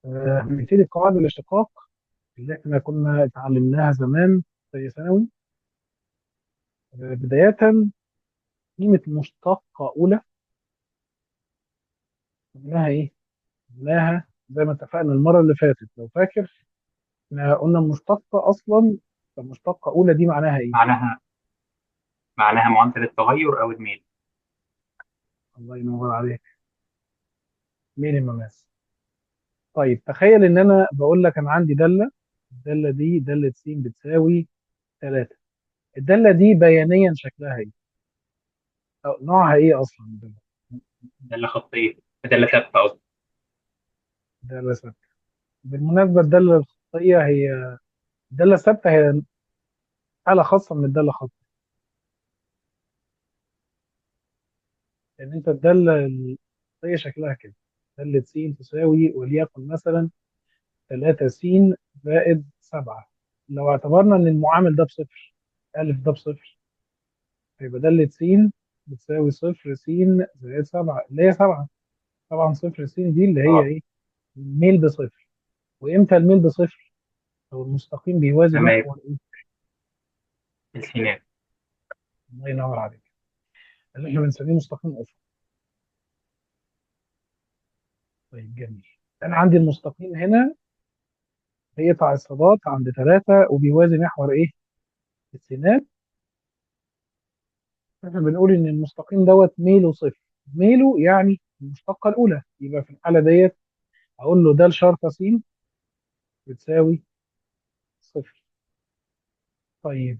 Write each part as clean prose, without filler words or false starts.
نبتدي قواعد الاشتقاق اللي احنا كنا اتعلمناها زمان في ثانوي. بداية، قيمة مشتقة أولى قلناها إيه؟ قلناها زي ما اتفقنا المرة اللي فاتت لو فاكر. احنا قلنا المشتقة أصلا، فالمشتقة أولى دي معناها إيه؟ معناها معدل التغير أو الميل. الله ينور عليك، مين المماس. طيب تخيل إن أنا بقول لك أنا عندي دالة، الدالة دي دالة س بتساوي 3. الدالة دي بيانيا شكلها إيه؟ أو نوعها إيه أصلا الدالة؟ دالة خطية، دالة ثابتة قصدي. دالة ثابتة. بالمناسبة الدالة الخطية هي الدالة الثابتة، هي حالة خاصة من الدالة الخطية. لأن أنت الدالة الخطية شكلها كده، دالة س تساوي وليكن مثلا 3 س زائد 7. لو اعتبرنا إن المعامل ده بصفر، ألف ده بصفر، هيبقى دالة س بتساوي صفر س زائد 7 اللي هي 7. طبعا صفر س دي اللي هي اه، إيه؟ الميل بصفر. وإمتى الميل بصفر؟ لو المستقيم بيوازي تمام. محور إيه؟ السينات. الله ينور عليك، اللي احنا بنسميه مستقيم أفقي. طيب جميل، أنا عندي المستقيم هنا بيقطع الصادات عند 3 وبيوازي محور ايه؟ السينات. احنا بنقول ان المستقيم دوت ميله صفر. ميله يعني المشتقة الأولى، يبقى في الحالة ديت أقول له ده شرطة س بتساوي صفر. طيب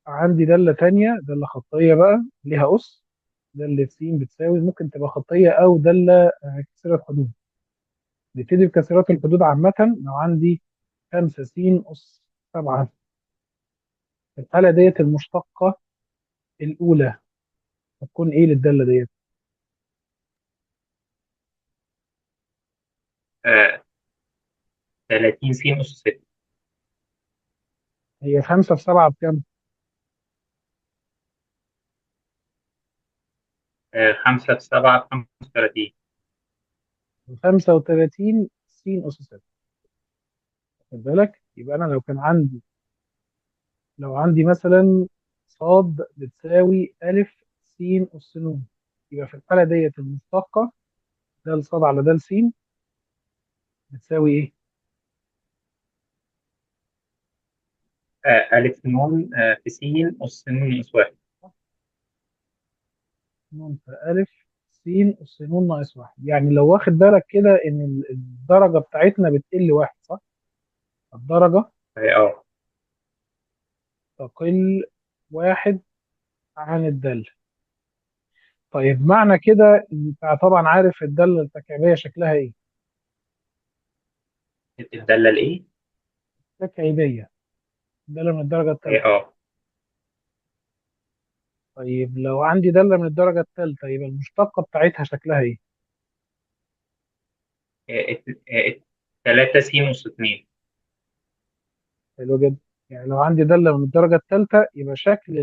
عندي دالة تانية، دالة خطية بقى ليها أس، دالة س بتساوي ممكن تبقى خطية أو دالة كثيرة حدود. نبتدي بكثيرات الحدود عامة. لو عندي 5 س أس 7، في الحالة ديت المشتقة الأولى هتكون إيه للدالة ديت؟ آه 30 س أس 6. هي 5 في 7 بكام؟ 5 في 7 ب 35. 35 س أس 6. خد بالك، يبقى أنا لو كان عندي، لو عندي مثلا صاد بتساوي ألف س أس ن، يبقى في الحالة ديت المشتقة د صاد على د س بتساوي إيه؟ ألف نون في س أس ن أس 1. ن في ألف س أس ن ناقص واحد. يعني لو واخد بالك كده إن الدرجة بتاعتنا بتقل واحد، صح؟ الدرجة اه، تقل واحد عن الدالة. طيب معنى كده انت طبعا عارف الدالة التكعيبية شكلها ايه؟ الدالة الإيه؟ تكعيبية، دالة من الدرجة الثالثة. اه. طيب لو عندي دالة من الدرجة الثالثة يبقى المشتقة بتاعتها شكلها ايه؟ 3 س أس 2. حلو جدا. يعني لو عندي دالة من الدرجة الثالثة يبقى شكل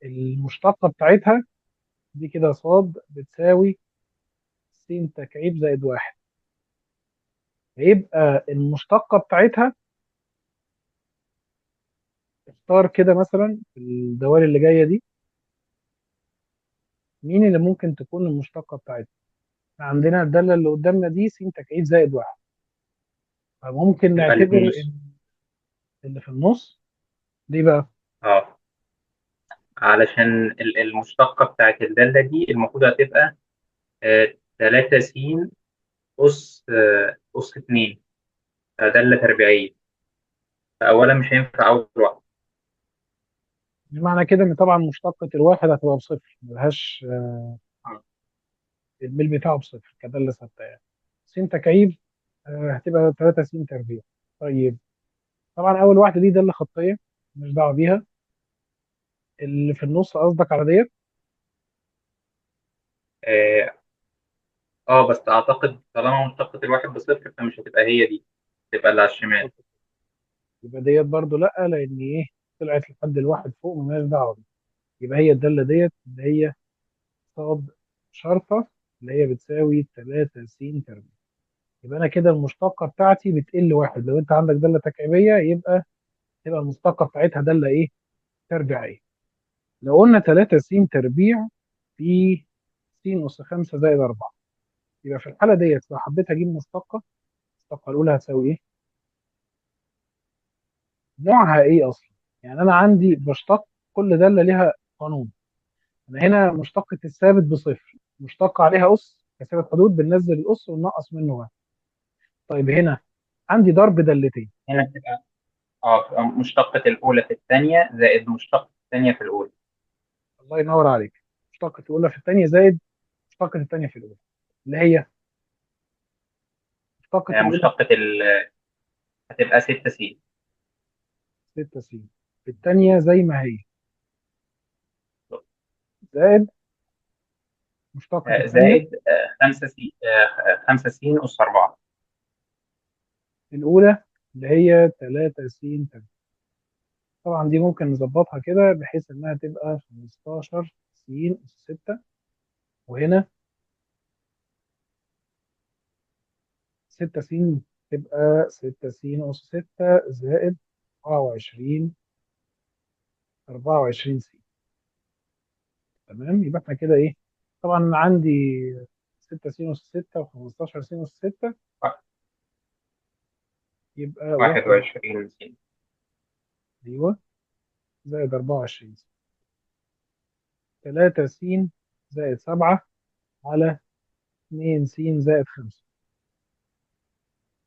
المشتقة بتاعتها دي كده صاد بتساوي س تكعيب زائد واحد. هيبقى المشتقة بتاعتها، اختار كده مثلا في الدوال اللي جاية دي مين اللي ممكن تكون المشتقة بتاعتها. عندنا الدالة اللي قدامنا دي س تكعيب زائد واحد، فممكن تبقى اللي في نعتبر النص. إن اللي في النص دي بقى اه، علشان المشتقة بتاعت الدالة دي المفروض هتبقى 3 س أس 2. دالة تربيعية، فأولا مش هينفع أول واحدة. معنى كده ان طبعا مشتقة الواحد هتبقى بصفر، ملهاش آه. الميل بتاعه بصفر كدالة ثابتة يعني. س تكعيب هتبقى 3 س تربيع. طيب طبعا اول واحدة دي دالة خطية، مش دعوة بيها. اللي في النص قصدك على ديت. اه، بس أعتقد طالما مشتقة الواحد بصفر فمش هتبقى هي دي، تبقى اللي على الشمال. بالظبط. يبقى ديت برضو لا، لان ايه، طلعت لحد الواحد فوق مالهاش دعوة بيها. يبقى هي الدالة ديت اللي هي صاد شرطة اللي هي بتساوي 3 س تربيع. يبقى انا كده المشتقه بتاعتي بتقل واحد. لو انت عندك داله تكعيبيه تبقى المشتقه بتاعتها داله ايه؟ تربيعيه. لو قلنا 3 س تربيع في س اس 5 زائد 4، يبقى في الحاله ديت لو حبيت اجيب مشتقه، المشتقه الاولى هتساوي ايه؟ نوعها ايه اصلا؟ يعني انا عندي بشتق كل داله ليها قانون. انا هنا مشتقه الثابت بصفر، مشتقه عليها اس كثافه حدود، بننزل الاس وننقص منه واحد. طيب هنا عندي ضرب دالتين. هنا بتبقى بتبقى مشتقة الأولى في الثانية زائد مشتقة الثانية في الأولى. الله ينور عليك. مشتقه الاولى في الثانيه زائد مشتقه الثانيه في الاولى، اللي هي مشتقه الاولى مشتقة هتبقى 6 س. 6 س، في الثانيه زي ما هي، زائد مشتقه الثانيه زائد 5 س. 5 س أس 4. الاولى اللي هي 3 س تربيع. طبعا دي ممكن نظبطها كده بحيث انها تبقى 15 س اس 6، وهنا 6 س تبقى 6 س اس 6 زائد 24 24 س. تمام، يبقى احنا كده ايه؟ طبعا عندي 6 س اس 6 و15 س اس 6، يبقى 1. 21 س. ايوه، زائد 24 س. 3 س زائد 7 على 2 س زائد 5.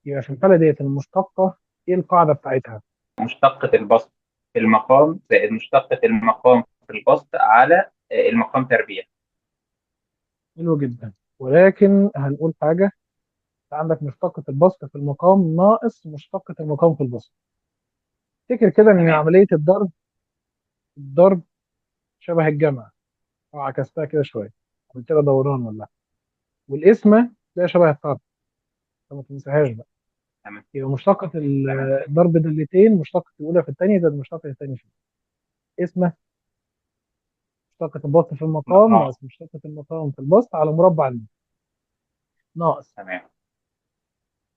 يبقى في الحاله ديت المشتقه ايه القاعده بتاعتها؟ مشتقة البسط في المقام زائد مشتقة المقام في البسط على المقام تربيع. حلو جدا. ولكن هنقول حاجه، عندك مشتقه البسط في المقام ناقص مشتقه المقام في البسط. افتكر كده ان تمام. عمليه الضرب شبه الجمع، او عكستها كده شويه، عملت كده دوران ولا. والقسمه ده شبه الطرح، فما تنساهاش بقى. تمام. يبقى مشتقة تمام. الضرب دالتين، مشتقة الأولى في الثانية زائد مشتقة الثانية في اسمه مشتقة البسط في المقام ناقص. ناقص مشتقة المقام في البسط على مربع الميل ناقص. تمام.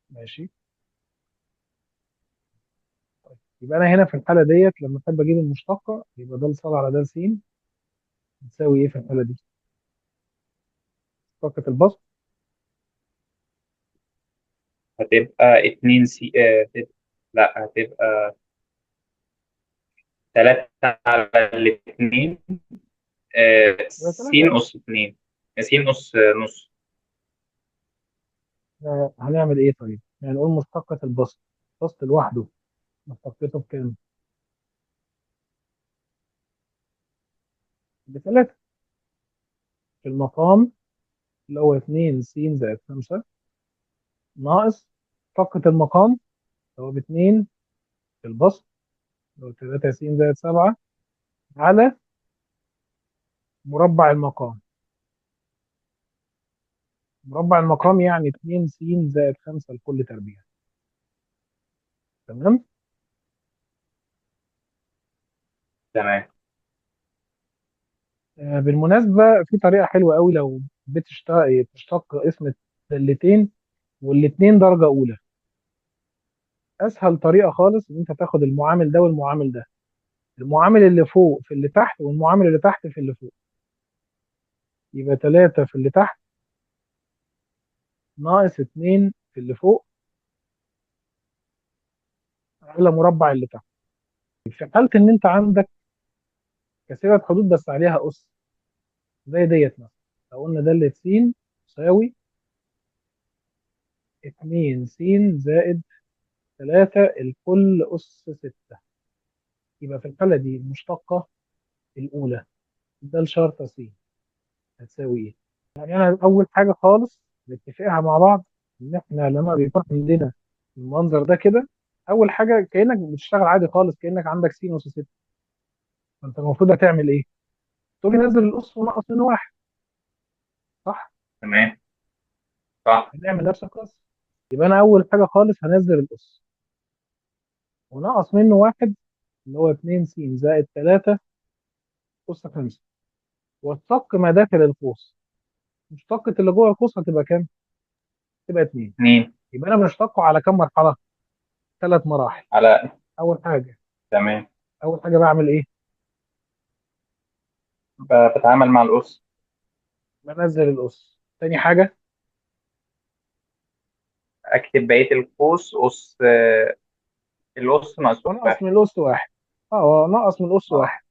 ماشي. طيب يبقى أنا هنا في الحالة ديت لما أحب أجيب المشتقة، يبقى د ص على د س بتساوي إيه في الحالة دي؟ مشتقة البسط هتبقى 2 س. لا، هتبقى 3 على الاثنين. يبقى س 3. أس 2. س أس نص. هنعمل إيه طيب؟ يعني نقول مشتقة البسط، البسط لوحده مشتقته بكام؟ ب3. في المقام اللي هو 2 س زائد 5 ناقص مشتقة المقام اللي هو ب2 في البسط اللي هو 3 س زائد 7 على مربع المقام. مربع المقام يعني 2 س زائد 5 لكل تربيع. تمام. تمام. بالمناسبة في طريقة حلوة قوي لو تشتق اسم الدالتين والاثنين درجة أولى. أسهل طريقة خالص إن أنت تاخد المعامل ده والمعامل ده، المعامل اللي فوق في اللي تحت والمعامل اللي تحت في اللي فوق. يبقى 3 في اللي تحت ناقص 2 في اللي فوق على مربع اللي تحت. في حالة إن أنت عندك كثيرة حدود بس عليها أس، زي ديت مثلا، لو قلنا دالة س تساوي 2 س زائد 3 الكل أس 6، يبقى في الحالة دي المشتقة الأولى ده الشرطة س هتساوي إيه؟ يعني أنا أول حاجة خالص نتفقها مع بعض إن إحنا لما بيكون عندنا المنظر ده كده، أول حاجة كأنك بتشتغل عادي خالص، كأنك عندك س أس 6. فأنت المفروض هتعمل إيه؟ تقول لي نزل الأس ونقص من واحد، صح؟ تمام. صح. هنعمل نفس القصة. يبقى أنا أول حاجة خالص هنزل الأس ونقص منه واحد اللي هو 2 س زائد 3 أس 5، واشتق ما داخل القوس. مشتقة اللي جوه القوس هتبقى كام؟ تبقى 2. 2. يبقى انا بنشتقه على كم مرحله؟ 3 مراحل. على. اول حاجه تمام. اول حاجه بعمل ايه؟ بتعامل مع الأس. بنزل الاس. تاني حاجه أكتب بقية القوس أس، الأس ناقص ونقص واحد. من الاس واحد. اه، نقص من الاس اه. واحد.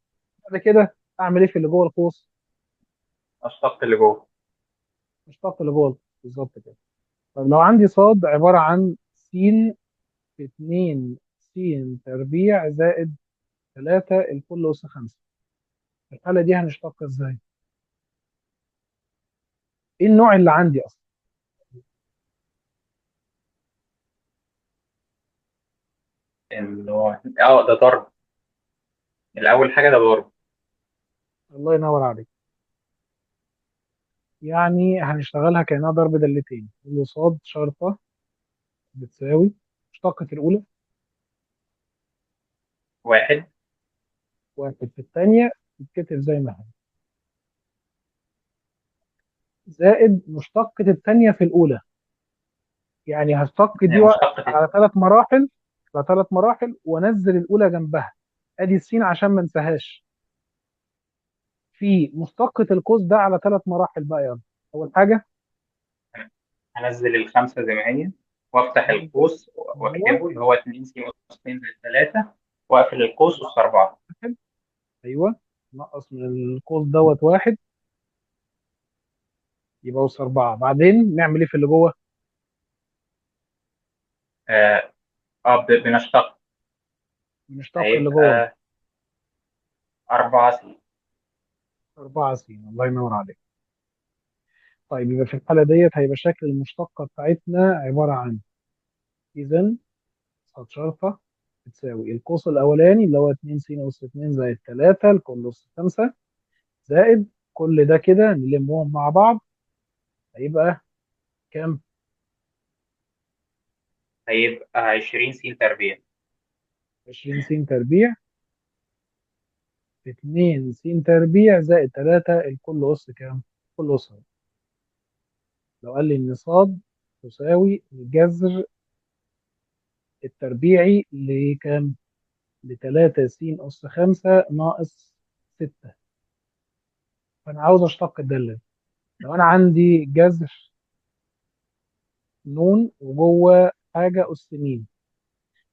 بعد كده اعمل ايه في اللي جوه القوس؟ أشتق اللي جوه. اشتق اللي جوه القوس. بالظبط كده. طب لو عندي صاد عباره عن س في 2 س تربيع زائد 3 الكل اس 5، في الحاله دي هنشتق ازاي؟ ايه النوع اللي عندي اصلا؟ اللي هو ده ضرب. الأول حاجة ده ضرب. الله ينور عليك. يعني هنشتغلها كأنها ضرب دالتين. اللي صاد شرطة بتساوي مشتقة الأولى واحد. واحد في الثانية تتكتب زي ما هي، زائد مشتقة الثانية في الأولى. يعني هشتق دي مشتقة. على 3 مراحل، على 3 مراحل، وانزل الأولى جنبها. ادي السين عشان ما انساهاش. في مشتقة القوس ده على 3 مراحل بقى. يلا، أول حاجة هنزل الخمسة زي ما هي، وافتح هنزل. القوس أيوه، واكتبه اللي هو 2 س أس 2 زائد 3، واقفل القوس أس 4. واحد. أيوه، نقص من القوس دوت واحد، يبقى أس 4. بعدين نعمل إيه في اللي جوه؟ اه. بنشتق. بنشتق اللي جوه. هيبقى 4 س. 4 س. الله ينور عليك. طيب، يبقى في الحالة ديت هيبقى شكل المشتقة بتاعتنا عبارة عن، إذا صاد شرطة بتساوي القوس الأولاني اللي هو 2 س أس 2 زائد 3 الكل أس 5، زائد كل ده كده نلمهم مع بعض، هيبقى كام؟ هيبقى 20 س تربيع. 20 س تربيع في 2 س تربيع زائد 3 الكل أس كام؟ كل أس. لو قال لي إن صاد تساوي الجذر التربيعي لكام؟ ل 3 س أس 5 ناقص 6. فأنا عاوز أشتق الدالة دي. لو أنا عندي جذر نون وجوه حاجة أس ميم،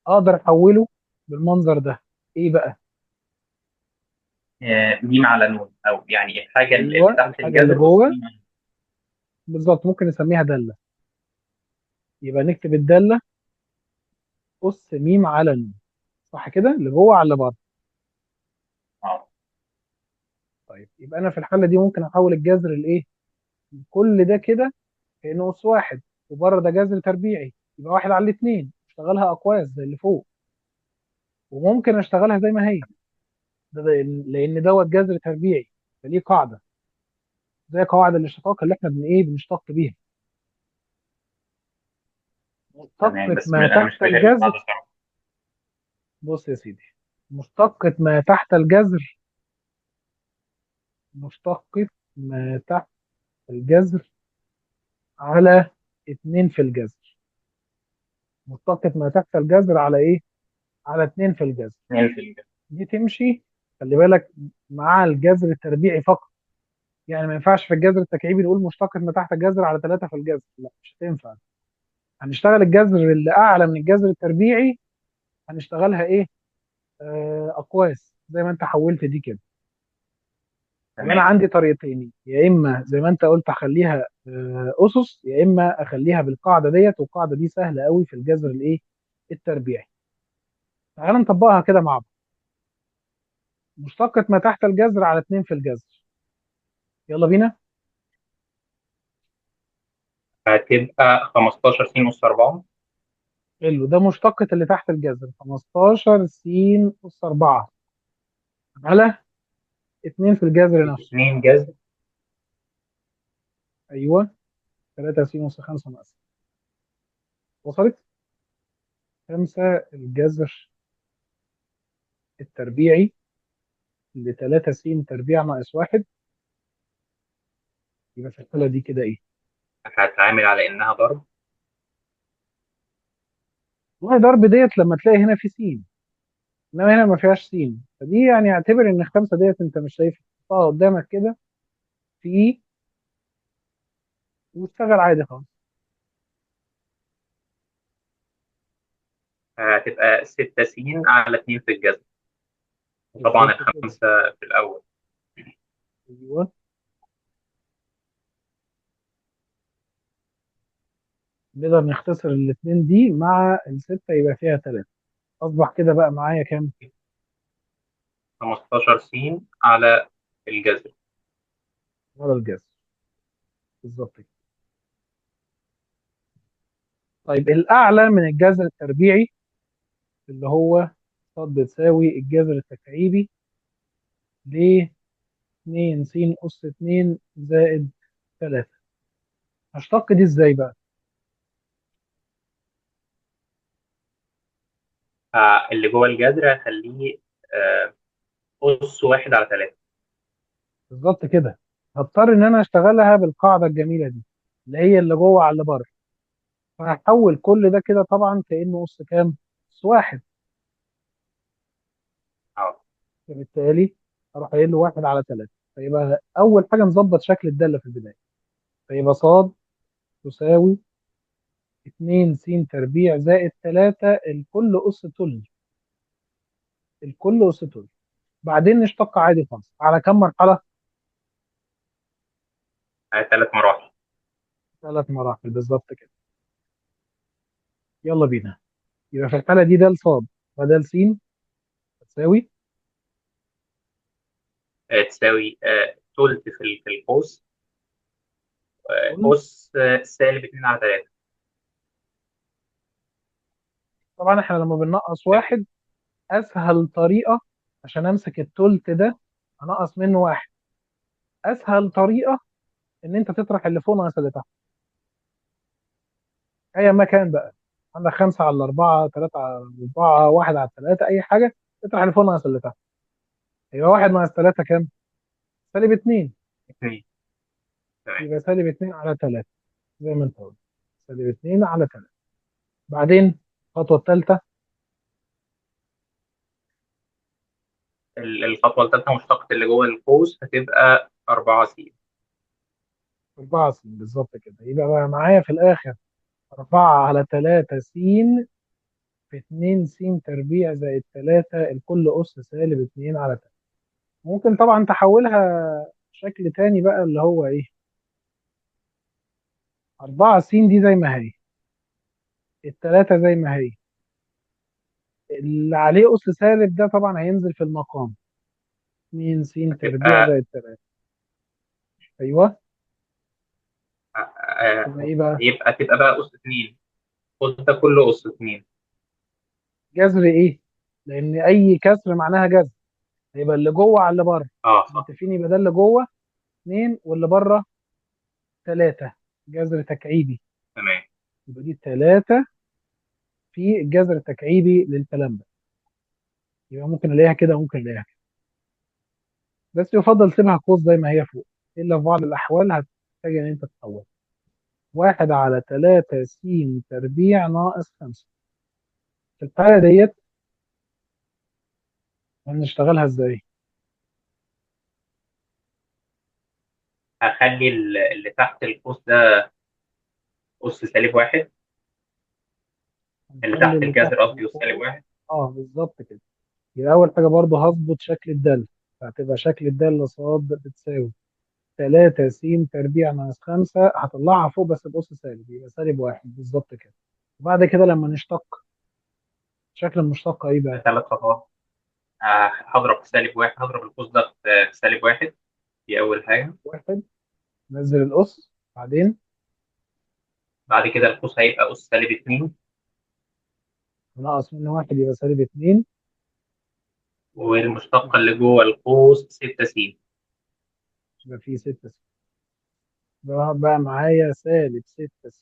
أقدر أحوله بالمنظر ده. إيه بقى؟ ميم على نون، أو يعني الحاجة اللي أيوه، تحت الحاجة اللي الجذر أس جوه. ميم على نون. بالظبط، ممكن نسميها دالة. يبقى نكتب الدالة أس ميم على نون. صح كده؟ اللي جوه على اللي بره. اه. طيب، يبقى أنا في الحالة دي ممكن أحول الجذر لإيه؟ كل ده كده كأنه أس واحد، وبره ده جذر تربيعي، يبقى واحد على الاتنين. اشتغلها أقواس زي اللي فوق، وممكن أشتغلها زي ما هي. لأن دوت جذر تربيعي، فليه قاعدة زي قواعد الاشتقاق اللي احنا بنشتق بيها. تمام، مشتقة بس ما أنا مش تحت فاكر الجذر. القاعدة صراحة. بص يا سيدي، مشتقة ما تحت الجذر، مشتقة ما تحت الجذر على 2 في الجذر. مشتقة ما تحت الجذر على ايه؟ على 2 في الجذر. 2%. دي تمشي، خلي بالك، مع الجذر التربيعي فقط. يعني ما ينفعش في الجذر التكعيبي نقول مشتقة ما تحت الجذر على 3 في الجذر، لا مش هتنفع. هنشتغل الجذر اللي اعلى من الجذر التربيعي، هنشتغلها ايه؟ اقواس زي ما انت حولت دي كده. يبقى انا تمام. عندي طريقتين، يا اما زي ما انت قلت اخليها اسس، يا اما اخليها بالقاعده ديت. والقاعده دي سهله قوي في الجذر الايه؟ التربيعي. تعال نطبقها كده مع بعض. مشتقة ما تحت الجذر على 2 في الجذر. يلا بينا. هتبقى 15 س أس 4. حلو، ده مشتقة اللي تحت الجذر 15 س اس 4 على 2 في الجذر نفسه. 2 جذر. ايوه، 3 س اس 5 ناقص. وصلت؟ 5 الجذر التربيعي ل 3 س تربيع ناقص 1. يبقى في الحالة دي كده ايه؟ هتعامل على إنها ضرب. والله ضرب ديت لما تلاقي هنا في سين، انما هنا ما فيهاش سين، فدي يعني اعتبر ان الخمسه ديت انت مش شايفها، تحطها قدامك كده في، واشتغل عادي خالص. هتبقى 6 س على 2 في الجذر، وطبعا بالظبط كده. الخمسة في الأول. ايوه. نقدر نختصر الاثنين دي مع الستة يبقى فيها ثلاثة. أصبح كده بقى معايا كام؟ 15 س على الجذر. ورا الجذر. بالظبط كده. طيب الأعلى من الجذر التربيعي اللي هو ص بتساوي الجذر التكعيبي ل 2 س أس 2 زائد 3. هشتق دي ازاي بقى؟ اللي جوه الجذر هخليه آه، أس 1/3. بالظبط كده. هضطر ان انا اشتغلها بالقاعده الجميله دي، اللي هي اللي جوه على اللي بره. فهحول كل ده كده طبعا كانه اس كام؟ اس واحد. اه. فبالتالي اروح قايل له 1/3. فيبقى اول حاجه نظبط شكل الداله في البدايه. فيبقى ص تساوي 2 س تربيع زائد 3 الكل اس تل. الكل اس تل. بعدين نشتق عادي خالص على كم مرحله؟ 3 مراحل. 3 مراحل بالظبط كده. يلا بينا. يبقى في الحاله دي د ص بدل س تساوي تساوي تلت في القوس، تل. أس -2/3. طبعا احنا لما بننقص واحد، اسهل طريقه عشان امسك التلت ده انقص منه واحد، اسهل طريقه ان انت تطرح اللي فوق ناقص اللي تحت. ايا ما كان بقى، عندك 5/4، 3/4، 1/3، اي حاجه، تطرح اللي فوق ناقص اللي تحت. يبقى 1 - 3 كام؟ -2. 2. تمام. يبقى -2/3 زي ما انت قلت. -2/3. بعدين الخطوه الثالثه. الخطوة الثالثة مشتقة اللي جوه القوس هتبقى 4 س. 4 س بالظبط كده. يبقى بقى معايا في الاخر 4/3 س في 2 س تربيع زائد 3 الكل أس -2/3. ممكن طبعا تحولها شكل تاني بقى اللي هو إيه؟ 4 س دي زي ما هي، التلاتة زي ما هي، اللي عليه أس سالب ده طبعا هينزل في المقام. 2 س تربيع هتبقى زائد 3. أيوه. تبقى آه، إيه بقى؟ تبقى بقى أس 2. القوس ده كله أس 2. جذر إيه؟ لأن أي كسر معناها جذر. يبقى اللي جوه على اللي بره. اه صح. متفقين؟ يبقى ده اللي جوه 2 واللي بره 3. جذر تكعيبي. تمام. يبقى دي 3 في الجذر التكعيبي للكلام ده. يبقى ممكن الاقيها كده وممكن الاقيها كده، بس يفضل تسيبها قوس زي ما هي فوق، الا في بعض الاحوال هتحتاج ان انت تحول. 1/3 س تربيع ناقص 5. في الحالة ديت هنشتغلها ازاي؟ هخلي اللي تحت القوس ده أس -1. اللي هنخلي تحت اللي تحت الجذر قصدي أس القوس. -1. اه بالظبط كده. يبقى اول حاجة برضه هظبط شكل الدالة. فهتبقى شكل الدالة ص بتساوي 3 س تربيع ناقص 5. هطلعها فوق بس بأس سالب، يبقى -1 بالظبط كده. وبعد كده لما نشتق، شكل المشتقة ايه بقى؟ 3 خطوات. هضرب في -1، هضرب القوس ده في -1. دي أول حاجة. واحد. نزل الأس. بعدين بعد كده القوس هيبقى أس -2. نقص منه واحد يبقى -2. والمشتقة اللي جوه القوس 6 س. يبقى فيه 6 س. بقى معايا -6 س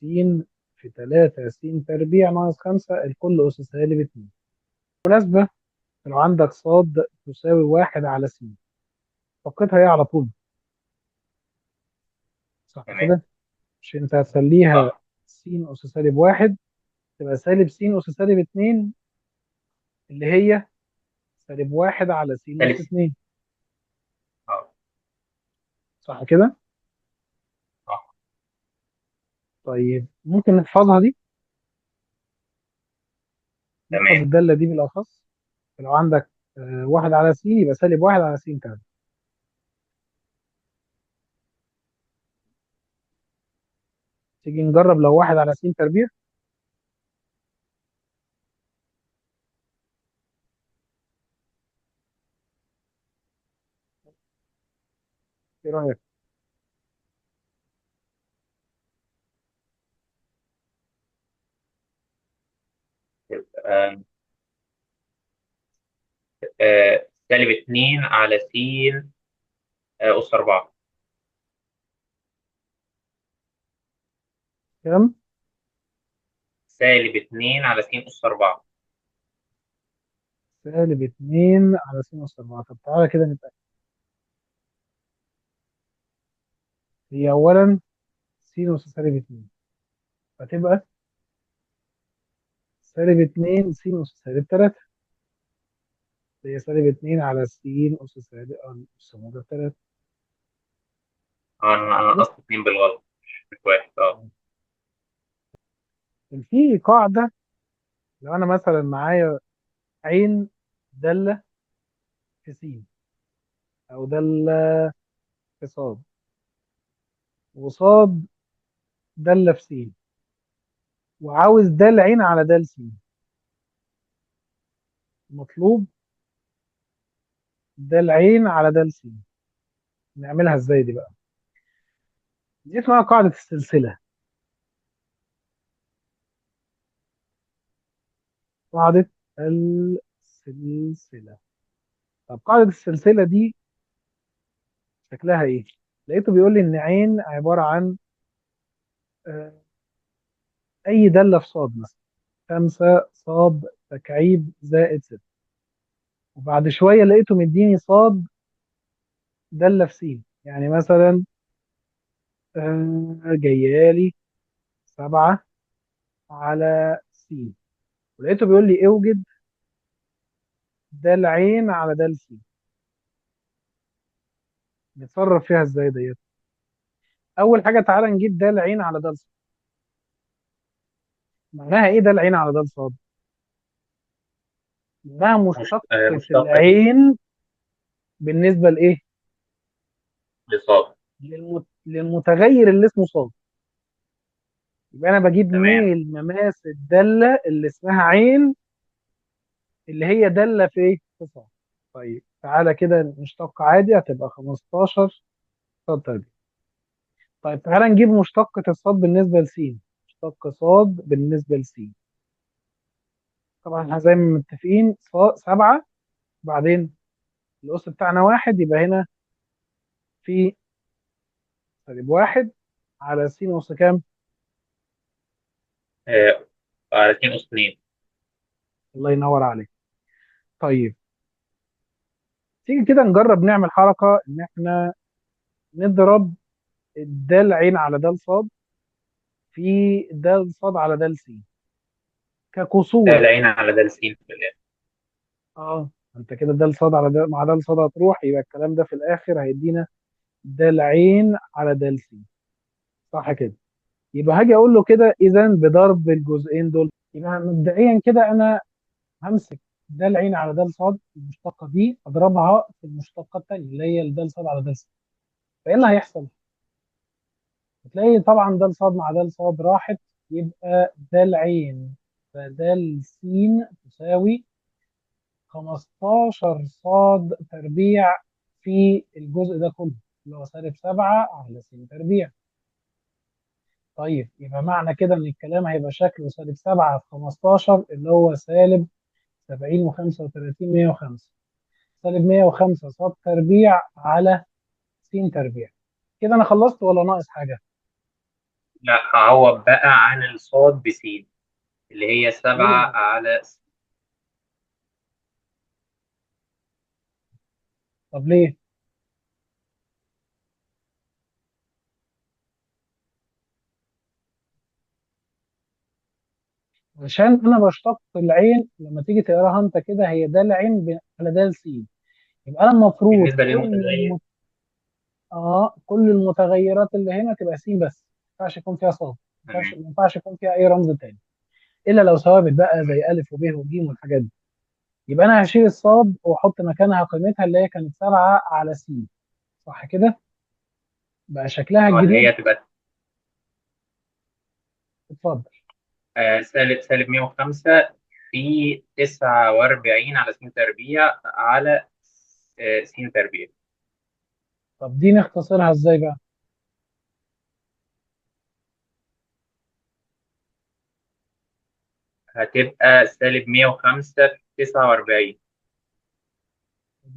في 3 س تربيع ناقص 5 الكل أس -2. بالمناسبة لو عندك ص تساوي 1/س، فقدها ايه على طول؟ صح تمام. كده؟ مش انت هتخليها صح. س أس -1، تبقى سالب س أس سالب 2، اللي هي سالب 1 على س أس ثالث. 2. اه. صح كده؟ اه. طيب ممكن نحفظها دي، نحفظ تمام. الدالة دي بالأخص. لو عندك 1 على س يبقى سالب 1 على س تربيع. تيجي نجرب لو 1 على س تربيع. إيه رأيك؟ يبقى سالب 2 على س أس 4. كام؟ سالب 2 على س أس 4. سالب 2 على س أس 4. طب تعالى كده نتأكد. هي أولا س أس سالب 2، فتبقى سالب 2 س أس سالب 3. هي سالب 2 على س أس سالب أس موجب 3. أنا كده نقصت 2 بالغلط، مش واحد. اه. كان في قاعدة، لو أنا مثلا معايا عين دالة في س، أو دالة في صاد، وصاد دالة في س، وعاوز دال عين على دال س، مطلوب دال عين على دال س. نعملها ازاي دي بقى؟ دي اسمها قاعدة السلسلة. قاعدة السلسلة. طب قاعدة السلسلة دي شكلها ايه؟ لقيته بيقول لي ان عين عبارة عن آه، اي دالة في صاد مثلا 5 صاد تكعيب زائد 6. وبعد شوية لقيته مديني صاد دالة في س، يعني مثلا جايالي 7 على س. ولقيته بيقول لي اوجد دال عين على دال س. نتصرف فيها ازاي ديت؟ اول حاجه تعالى نجيب دال عين على دال صاد. معناها ايه دال عين على دال صاد؟ معناها مشتقة مشتقة العين بالنسبه لايه؟ لصاد. للمتغير اللي اسمه صاد. يبقى انا بجيب تمام. ميل مماس الداله اللي اسمها عين، اللي هي داله في ايه؟ في صاد. طيب تعالى كده نشتق عادي، هتبقى 15 صاد تربيع. طيب تعالى نجيب مشتقة الصاد بالنسبة لسين. مشتق صاد بالنسبة لسين، طبعا احنا زي ما متفقين صاد 7، بعدين الأس بتاعنا 1، يبقى هنا في سالب 1 على س أس كام؟ آه، على 2 أس 2. الله ينور عليك. طيب تيجي كده نجرب نعمل حركة إن احنا نضرب الدال عين على دال صاد في دال صاد على دال س ده ككسور. العين على ده السين في الآخر. اه انت كده دال صاد على دال مع دال صاد هتروح، يبقى الكلام ده في الآخر هيدينا دال عين على دال س. صح كده؟ يبقى هاجي اقول له كده اذا بضرب الجزئين دول، يبقى مبدئيا كده انا همسك ده العين على ده الصاد، المشتقه دي اضربها في المشتقه الثانيه اللي هي ده الصاد على ده الصاد. فايه اللي هيحصل؟ هتلاقي طبعا ده الصاد مع ده الصاد راحت، يبقى ده العين فده س تساوي 15 صاد تربيع في الجزء ده كله، اللي هو سالب 7 على س تربيع. طيب يبقى معنى كده ان الكلام هيبقى شكله سالب 7 في 15، اللي هو سالب 70 و35 105. سالب 105 صاد تربيع على س تربيع. كده انا خلصت ولا ناقص حاجه؟ لا، هعوض بقى عن الصاد بسين، اللي هي ليه 7 بقى؟ على طب ليه؟ عشان انا بشتق العين لما تيجي تقراها انت كده، هي ده العين على ده السين. يبقى انا المفروض بالنسبة للمتغير. كل المتغيرات اللي هنا تبقى س بس، ما ينفعش يكون فيها صاد، تمام. ما ينفعش يكون فيها اي رمز تاني، الا لو ثوابت بقى زي الف وب وج والحاجات دي. يبقى انا هشيل الصاد واحط مكانها قيمتها اللي هي كانت 7 على س. صح كده؟ بقى شكلها اه، اللي الجديد. هي تبقى اتفضل. سالب 105 في 49 على س تربيع على س تربيع. طب دي نختصرها ازاي بقى؟ هتبقى سالب 105 في 49.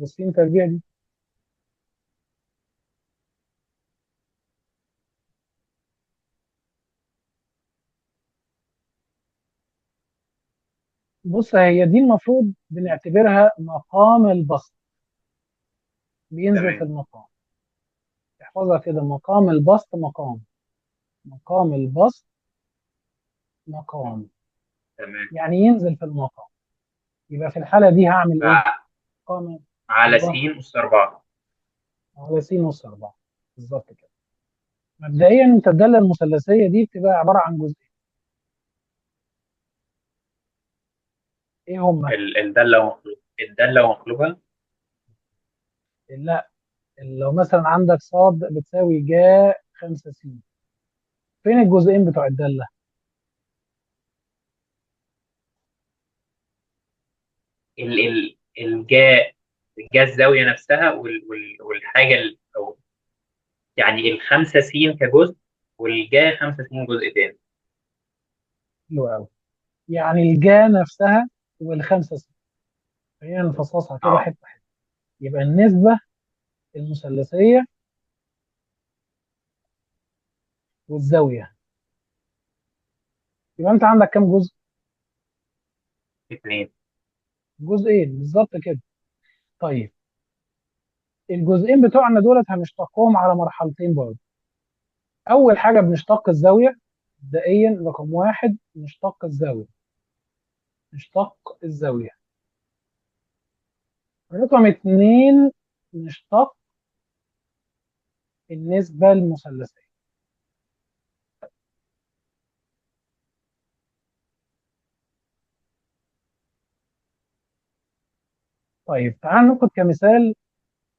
س تربيع دي، بص هي دي المفروض بنعتبرها مقام البسط، بينزل في تمام. المقام. احفظها كده، مقام البسط مقام، مقام البسط مقام، تمام. يعني ينزل في المقام. يبقى في الحالة دي هعمل ايه؟ مقام على س البسط أس 4. على س أس 4، بالظبط كده. مبدئيا انت الدالة المثلثية دي بتبقى عبارة عن جزئين، ايه هما؟ الدالة ومقلوبها. الدالة ومقلوبها. لا، لو مثلا عندك صاد بتساوي جا 5 س، فين الجزئين بتوع الدالة؟ الجاء. الجاء الزاوية نفسها والحاجة أو يعني الخمسة س كجزء، والجاء 5 س جزء تاني. حلو قوي. يعني الجا نفسها والخمسة س، خلينا نفصصها كده اه. حتة حتة. يبقى النسبة المثلثية والزاوية، يبقى انت عندك كام جزء؟ اتنين. جزئين بالظبط كده. طيب الجزئين بتوعنا دولت هنشتقهم على مرحلتين برضه. اول حاجة بنشتق الزاوية، مبدئيا رقم واحد نشتق الزاوية، نشتق الزاوية. رقم اتنين نشتق النسبة المثلثية. طيب تعال ناخد كمثال،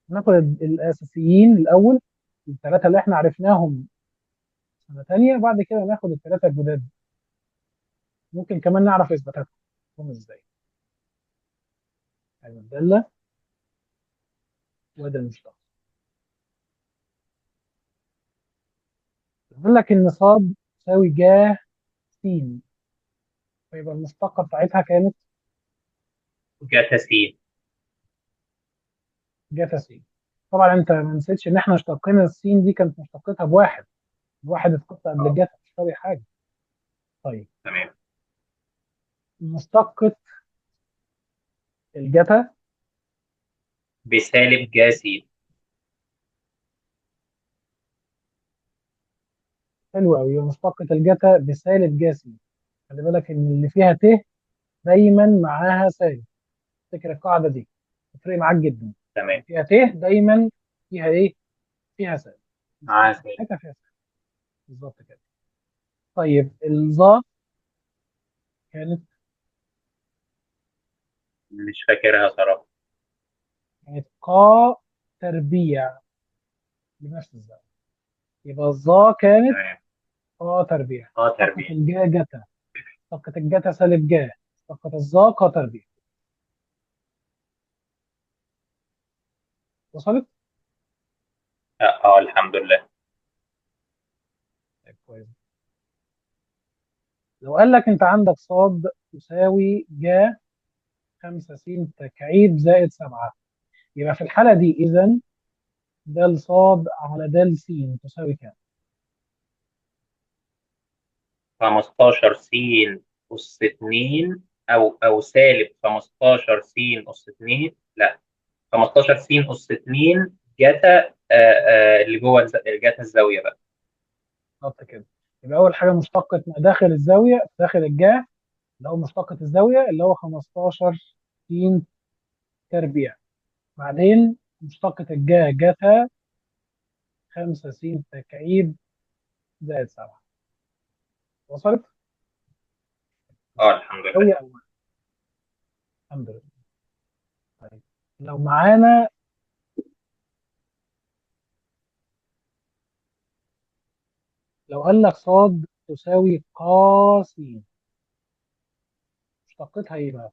ناخد الأساسيين الأول، الثلاثة اللي احنا عرفناهم سنة تانية، بعد كده ناخد الثلاثة الجداد، ممكن كمان نعرف إثباتاتهم إزاي. يعني الدالة وده المشتق. بيقول لك إن صاد تساوي جا س، فيبقى المشتقة بتاعتها كانت جاتا س. جاتا س. طبعا أنت ما نسيتش إن احنا اشتقينا السين دي، كانت مشتقتها بواحد، الواحد اتحط قبل اه. الجاتا مش فارق حاجة. طيب تمام. مشتقة الجتا، بسالب جا س. حلو قوي، مشتقة الجتا بسالب جا س. خلي بالك إن اللي فيها ت دايما معاها سالب، افتكر القاعدة دي تفرق معاك جدا. تمام. اللي فيها ت دايما فيها إيه؟ فيها سالب، معاها مشتقة سالب. بتاعتها فيها سالب، بالظبط كده. طيب الظا كانت، مش فاكرها صراحة. كانت قا تربيع بنفس الزاوية، يبقى الظا كانت تمام. قا تربيع. اه، اشتقت تربيع. الجا جتا، اشتقت الجتا سالب جا، اشتقت الظا قا تربيع. وصلت؟ اه، الحمد لله. طيب كويس. لو قال لك انت عندك صاد تساوي جا 5 س تكعيب زائد 7، يبقى في الحالة دي إذا د صاد على د س تساوي كام؟ 15 س أس 2، أو سالب 15 س أس 2. لا، 15 س أس 2 جتا اللي جوه جتا الزاوية بقى. بالظبط كده. يبقى أول حاجة مشتقة ما داخل الزاوية داخل الجا اللي هو مشتقة الزاوية اللي هو 15 س تربيع. بعدين مشتقة الجا جتا 5 س تكعيب زائد 7. وصلت؟ اه الحمد لله. زاوية أول. الحمد لله. طيب لو معانا، لو قال لك صاد تساوي ق س، مشتقتها ايه بقى؟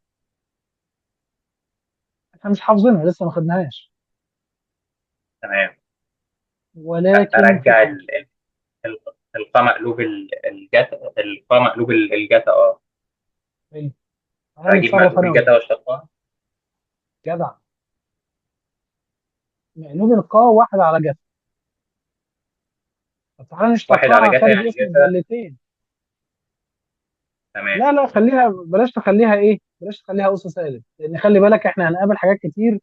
احنا مش حافظينها لسه، ما خدناهاش، تمام. ولكن في ارجع قاعدة. القاء مقلوب الجتا، القاء مقلوب الجتا اه. حلو. تعالى فاجيب نتصرف مقلوب انا وانت. الجتا واشتقها. جدع. مقلوب القاء واحد على جتا. طب تعالى واحد نشتقها على على جتا خارج يعني اسم جتا. الدالتين. تمام. لا لا، خليها، بلاش تخليها ايه، بلاش تخليها أس سالب، لان خلي بالك احنا هنقابل حاجات كتير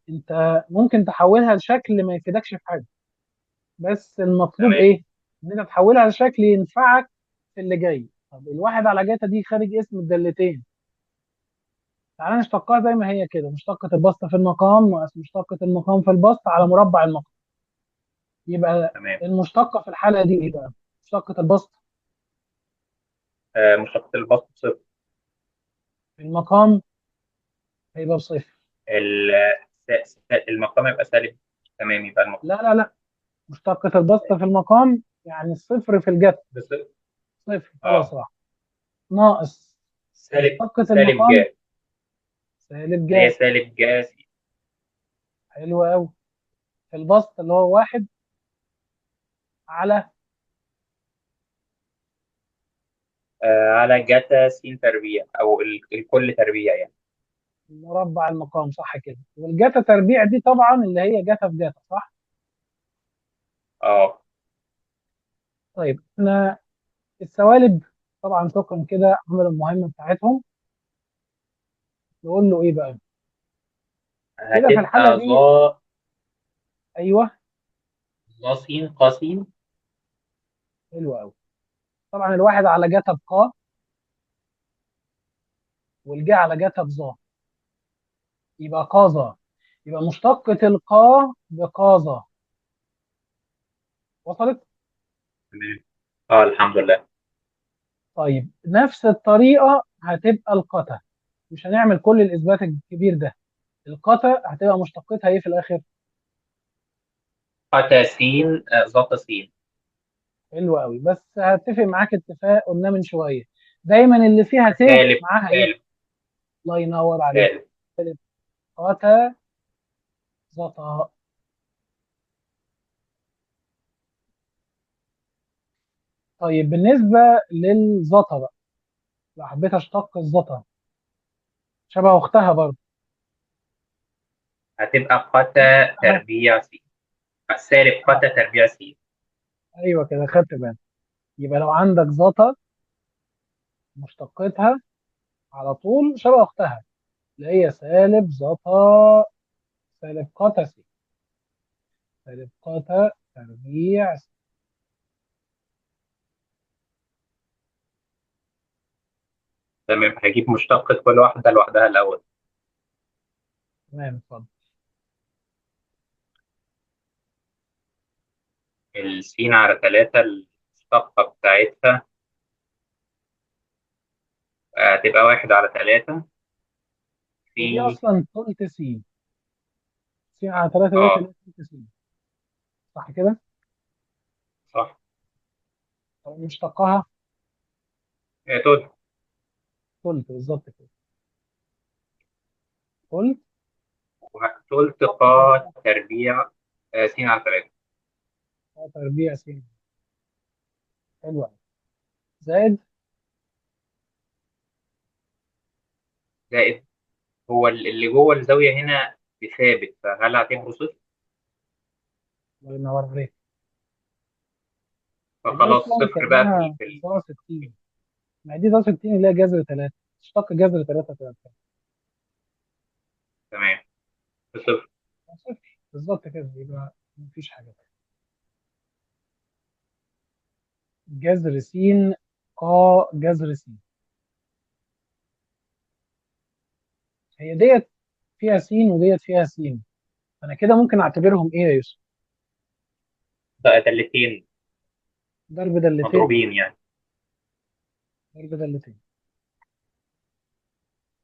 انت ممكن تحولها لشكل ما يفيدكش في حاجه، بس المطلوب تمام. ايه؟ ان انت تحولها لشكل ينفعك في اللي جاي. طب الواحد على جاتا دي خارج اسم الدالتين، تعالى نشتقها زي ما هي كده، مشتقة البسط في المقام ناقص مشتقة المقام في البسط على مربع المقام. يبقى تمام. المشتقة في الحالة دي ايه بقى؟ مشتقة البسط مشتقة البسط صفر. في المقام هيبقى بصفر. ال- المقام يبقى سالب. تمام يبقى لا لا لا، مشتقة البسط في المقام يعني الصفر في الجتا. بصفر. صفر خلاص اه راح. ناقص مشتقة سالب المقام جا، سالب اللي هي جا. سالب جا س. حلو قوي. في البسط اللي هو واحد على على جتا س تربيع او الكل تربيع يعني. مربع المقام، صح كده. والجتا تربيع دي طبعا اللي هي جتا في جتا، صح. اه طيب احنا السوالب طبعا شكرا كده عملوا المهمة بتاعتهم. نقول له ايه بقى كده في الحالة هتبقى دي؟ ايوه. ظا س ق س. حلو قوي. طبعا الواحد على جتا بقا، والجا على جتا بظا، يبقى قاظا. يبقى مشتقة القا بقاظا. وصلت؟ تمام. اه الحمد لله. طيب نفس الطريقة هتبقى القتا، مش هنعمل كل الإثبات الكبير ده. القتا هتبقى مشتقتها ايه في الآخر؟ قتا س ظا س. حلو قوي، بس هتفق معاك اتفاق قلنا من شوية، دايما اللي فيها ت سالب معاها ايه؟ سالب الله ينور عليك. سالب. قتا زتا. طيب بالنسبة للزتا بقى، لو حبيت اشتق الزتا شبه اختها برضه. هتبقى قتا أختها. تربيع س. سالب اه قتا تربيع س. ايوه كده خدت بالك. يبقى لو عندك زتا مشتقتها على طول شبه اختها اللي هي سالب زتا سالب قتا س، سالب قتا تربيع س. تمام هجيب مشتقة كل واحدة لوحدها الأول. تمام اتفضل. السين على 3 المشتقة بتاعتها هتبقى 1/3 ودي في. اصلا تلت س، س على 3 ديت اللي اه هي تلت س، صح كده؟ صح. طب مشتقها دول. تلت بالظبط كده. تلت. تلت مشتقة قا الزتا تربيع س على 3. تربيع س. حلو أوي. زائد. زائد. هو اللي جوه الزاوية هنا بثابت، فهل هعتبره صفر؟ الله ينور عليك. دي فخلاص اصلا صفر بقى كانها في ظا 60. ما هي دي ظا 60 اللي هي جذر 3، تشتق جذر 3 3. تمام بصفر. صفر بالظبط كده، يبقى مفيش حاجه تانية. جذر س قا جذر س. هي ديت فيها س وديت فيها س، انا كده ممكن اعتبرهم ايه يا يوسف؟ بقى دالتين ضرب دلتين. مضروبين يعني. ضرب دلتين.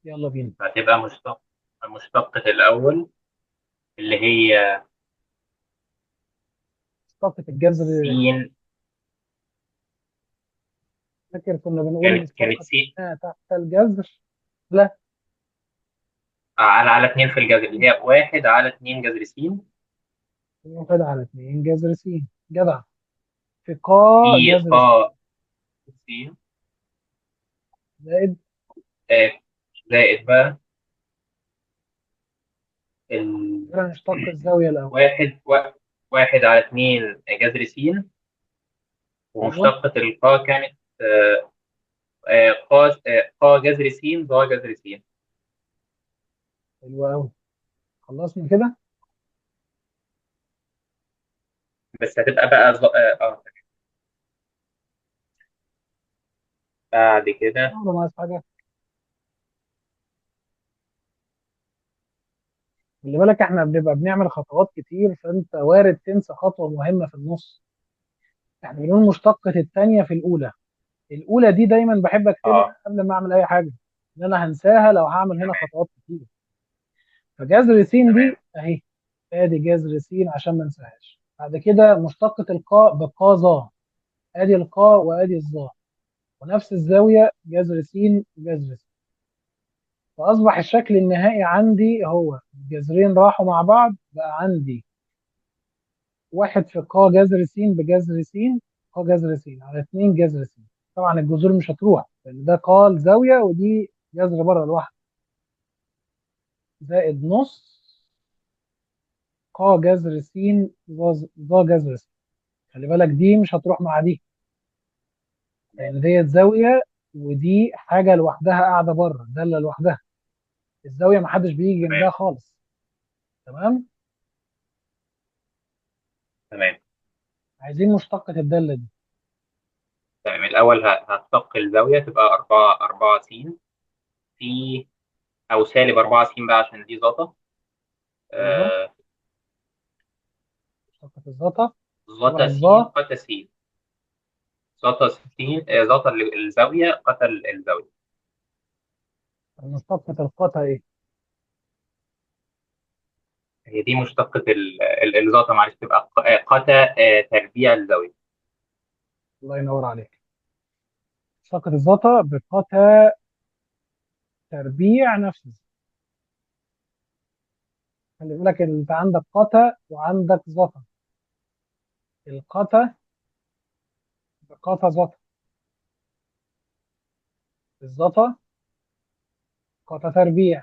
يلا بينا. هتبقى مشتقة الأول اللي هي مشتقة الجذر. س. فاكر كنا بنقول كانت مشتقة س ما تحت الجذر؟ لا. على اتنين في الجذر، اللي هي واحد على اتنين جذر س. واحد على اتنين جذر س. جدع. في قا في جذر س. قا س زائد. آه، زائد بقى كده نشتق الزاوية الأول. الواحد واحد على اتنين جذر س. أيوه. ومشتقة القا كانت قا جذر س ضا جذر س. حلو أوي. خلصنا كده. بس هتبقى بقى بعد كده. يلا ناقص حاجة. خلي بالك احنا بنبقى بنعمل خطوات كتير، فأنت وارد تنسى خطوة مهمة في النص. احنا بنقول مشتقة التانية في الأولى. الأولى دي دايما بحب اه أكتبها قبل ما أعمل أي حاجة، إن أنا هنساها لو هعمل هنا تمام خطوات كتير. فجذر س تمام دي أهي. ادي جذر س عشان ما انساهاش. بعد كده مشتقة القاء بقا ظا. ادي القاء وادي الظا، ونفس الزاوية جذر س جذر س. فأصبح الشكل النهائي عندي هو الجذرين راحوا مع بعض، بقى عندي واحد في قا جذر س بجذر س. قا جذر س على 2 جذر س. طبعا الجذور مش هتروح لأن ده قا الزاوية ودي جذر بره لوحده. زائد نص قا جذر س ظا جذر س. خلي بالك دي مش هتروح مع دي، لان ديت زاويه ودي حاجه لوحدها قاعده بره داله لوحدها. الزاويه ما حدش بيجي تمام جنبها خالص. تمام. تمام عايزين مشتقه الداله دي. تمام. الأول هتشق الزاوية تبقى أربعة س في، أو سالب أربعة س بقى عشان دي زتا. ايوه. آه، مشتقه الزتا. شبه زتا س الظا. قتا س. زتا س زتا الزاوية قتا الزاوية. مشتقه القتا ايه؟ هي دي مشتقة الزتا، معلش تبقى قتا تربيع الزاوية. الله ينور عليك. مشتقه الزتا بقتا تربيع نفس الزا. خلي بالك انت عندك قتا وعندك زتا. القتا بقتا زتا. الزتا قتا تربيع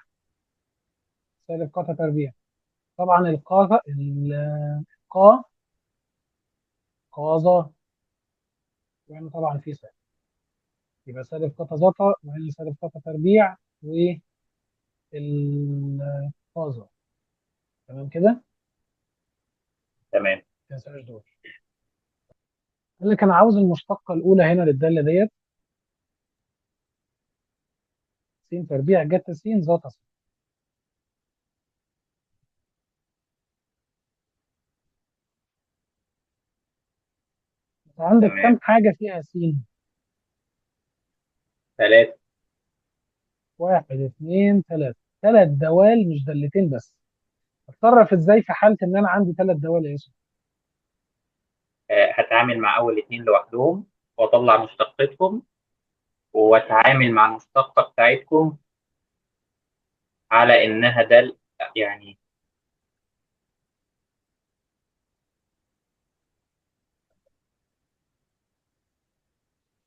سالب قتا تربيع. طبعا القا قاظا، وهنا طبعا في سالب. يبقى سالب قطا زتا وهنا سالب قطا تربيع والقاظا. تمام كده. ما تمام تنساش دول. قال لك انا عاوز المشتقه الاولى هنا للداله ديت. س تربيع جت س زتا س. انت عندك تمام. كم حاجه فيها س؟ ثلاثة. واحد اثنين ثلاثه. ثلاث دوال مش دالتين بس. اتصرف ازاي في حاله ان انا عندي ثلاث دوال يا يوسف؟ هتعامل مع أول اتنين لوحدهم وأطلع مشتقتهم، وأتعامل مع المشتقة بتاعتكم على إنها يعني.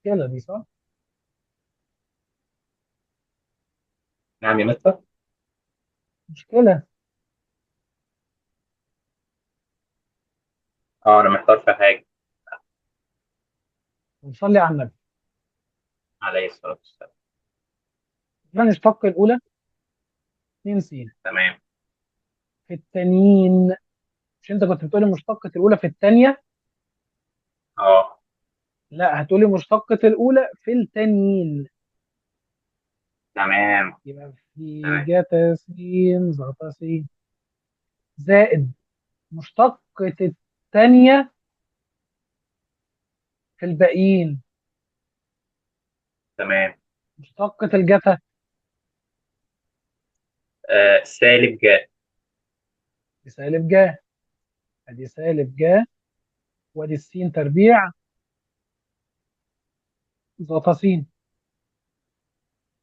كده دي صح؟ نعم يا مستر. مشكله. اه أنا محتار في حاجة. نصلي على النبي. عليه الصلاة والسلام. نشتق الاولى 2 س. تمام. في التانيين، مش انت كنت بتقولي مشتقه الاولى في الثانيه؟ اه لا، هتقولي مشتقة الأولى في التانيين. تمام. يبقى في تمام. جتا س زتا س زائد مشتقة التانية في الباقيين. تمام. مشتقة الجتا سالب جا. بسالب جا. ادي سالب جا، وادي السين تربيع زتا س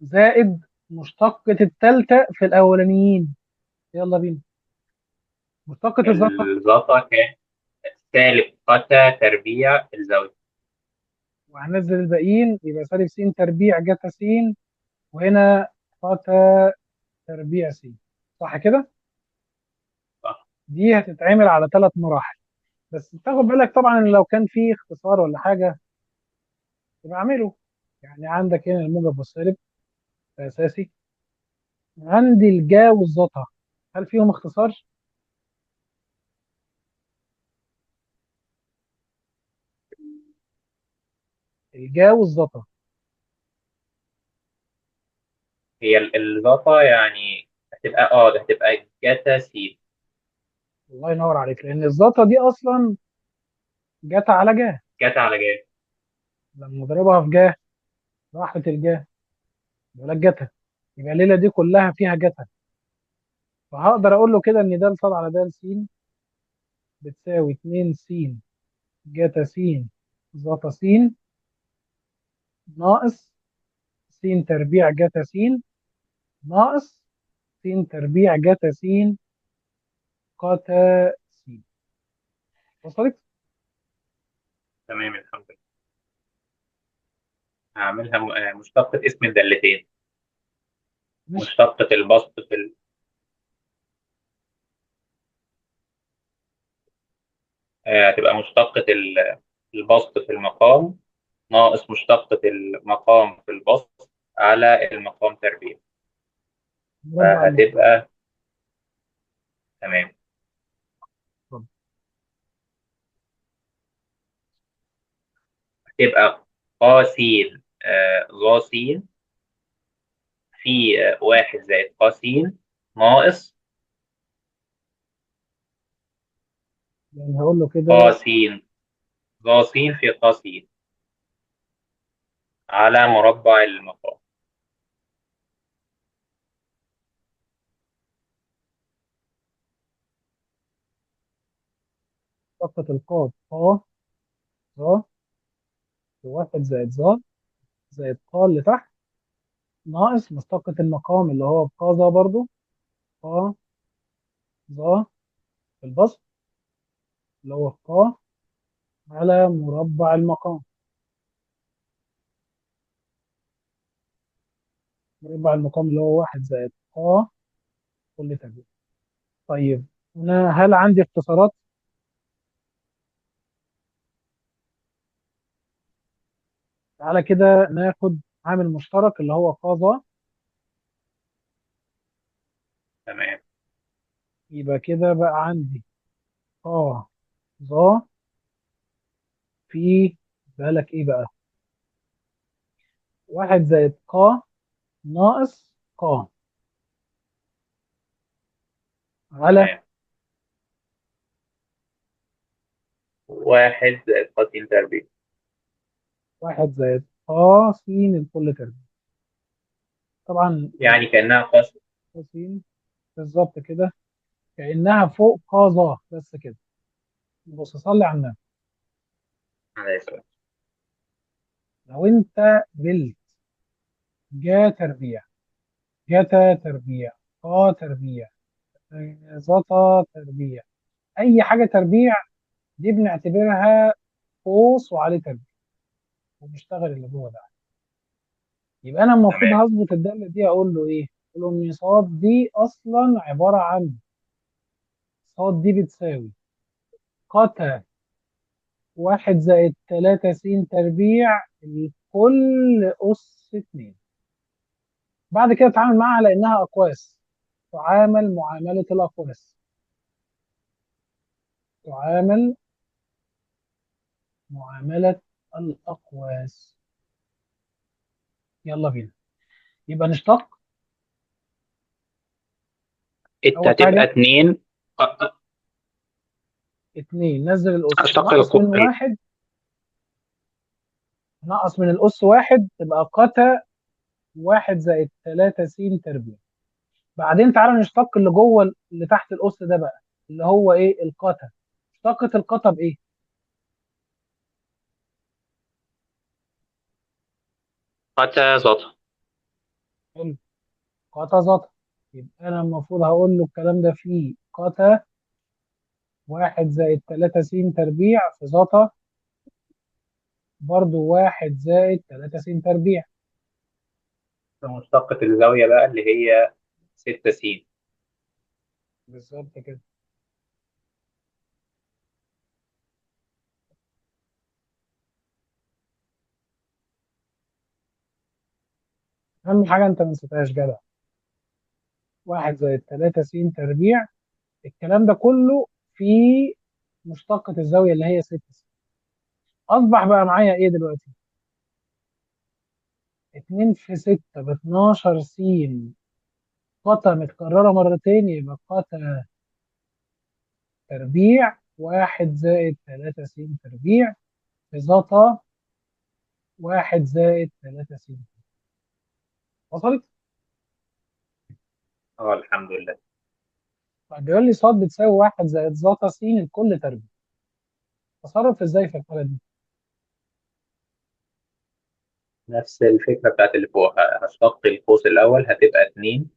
زائد مشتقة التالتة في الأولانيين. يلا بينا. مشتقة الزتا، الزتا كان سالب قتا تربيع الزاوية. وهنزل الباقيين يبقى سالب س تربيع جتا س، وهنا قتا تربيع س. صح كده؟ صح. دي هتتعمل على 3 مراحل، بس تاخد بالك طبعا ان لو كان في اختصار ولا حاجة يبقى اعمله. يعني عندك هنا الموجب والسالب، ده اساسي. عندي الجا والزتا، هل فيهم اختصار؟ الجا والزتا. هي الزتا يعني هتبقى ده هتبقى جتا سين. الله ينور عليك، لان الزتا دي اصلا جت على جا. جتا على جا. لما ضربها في جا راحت الجا، يقول لك جتا، يبقى الليله دي كلها فيها جتا. فهقدر اقول له كده ان د ص على د س بتساوي 2 س جتا س زتا س ناقص س تربيع جتا س ناقص س تربيع جتا س قتا س. وصلت؟ تمام الحمد لله. هعملها مشتقة اسم الدالتين. ماشي. مشتقة البسط هتبقى مشتقة البسط في المقام ناقص مشتقة المقام في البسط على المقام تربيع. مربع المقام. فهتبقى تمام. اتفضل. هتبقى ق س ظا س في 1 زائد ق س ناقص يعني هقول له ق كده س ظا س في ق س على مربع المقام. طاقة القاف ق ظا في 1 زائد ظا زائد ق اللي تحت ناقص مشتقة المقام اللي هو ق ظا برضو، ق ظا في البسط اللي هو ق على مربع المقام. مربع المقام اللي هو 1 زائد ق كل تربيع. طيب أنا هل عندي اختصارات؟ تعالى كده ناخد عامل مشترك اللي هو ق ظا. تمام. يبقى كده بقى عندي ق ظا في بالك ايه بقى؟ 1 زائد ق ناقص ق على تمام. 1 زائد ق س تربيع. 1 زائد ق س الكل تربيع. طبعا يعني كأنها قصر. ق س بالظبط كده، كأنها فوق ق ظا بس كده. بص صلي على النبي. عليه السلام. لو انت بلت جا تربيع جتا تربيع ق تربيع زتا تربيع، اي حاجه تربيع دي بنعتبرها قوس وعليه تربيع ونشتغل اللي جوه ده. يبقى انا المفروض تمام. هظبط الداله دي اقول له ايه؟ اقول له ان صاد دي اصلا عباره عن صاد دي بتساوي قتا 1 زائد 3 س تربيع الكل أس 2. بعد كده اتعامل معاها على إنها أقواس، تعامل معاملة الأقواس. تعامل معاملة الأقواس. يلا بينا. يبقى نشتق الت اول هتبقى حاجه. 2. 2 نزل الأس، اشتق نقص من واحد، نقص من الأس واحد تبقى قتا واحد زائد 3 س تربيع. بعدين تعالى نشتق اللي جوه اللي تحت الأس ده بقى، اللي هو إيه؟ القتا. اشتقت القتا بإيه؟ قتا زتا. حلو. قتا زتا. يبقى أنا المفروض هقول له الكلام ده فيه قتا واحد زائد 3 س تربيع في زتا برضو واحد زائد 3 س تربيع. مشتقة الزاوية بقى اللي هي 6 س. بالظبط كده. أهم حاجة أنت ما نسيتهاش جدع، واحد زائد 3 س تربيع. الكلام ده كله في مشتقة الزاوية اللي هي 6. أصبح بقى معايا إيه دلوقتي؟ 2 في 6 ب 12 س قطة متكررة مرتين، يبقى قطة تربيع واحد زائد 3 س تربيع في زتا واحد زائد 3 س. وصلت؟ اه الحمد لله. طيب بيقول لي صاد بتساوي واحد زائد زتا س الكل تربيع. تصرف إزاي في الحالة دي؟ نفس الفكرة بتاعت اللي فوق، هشتق القوس الأول هتبقى 2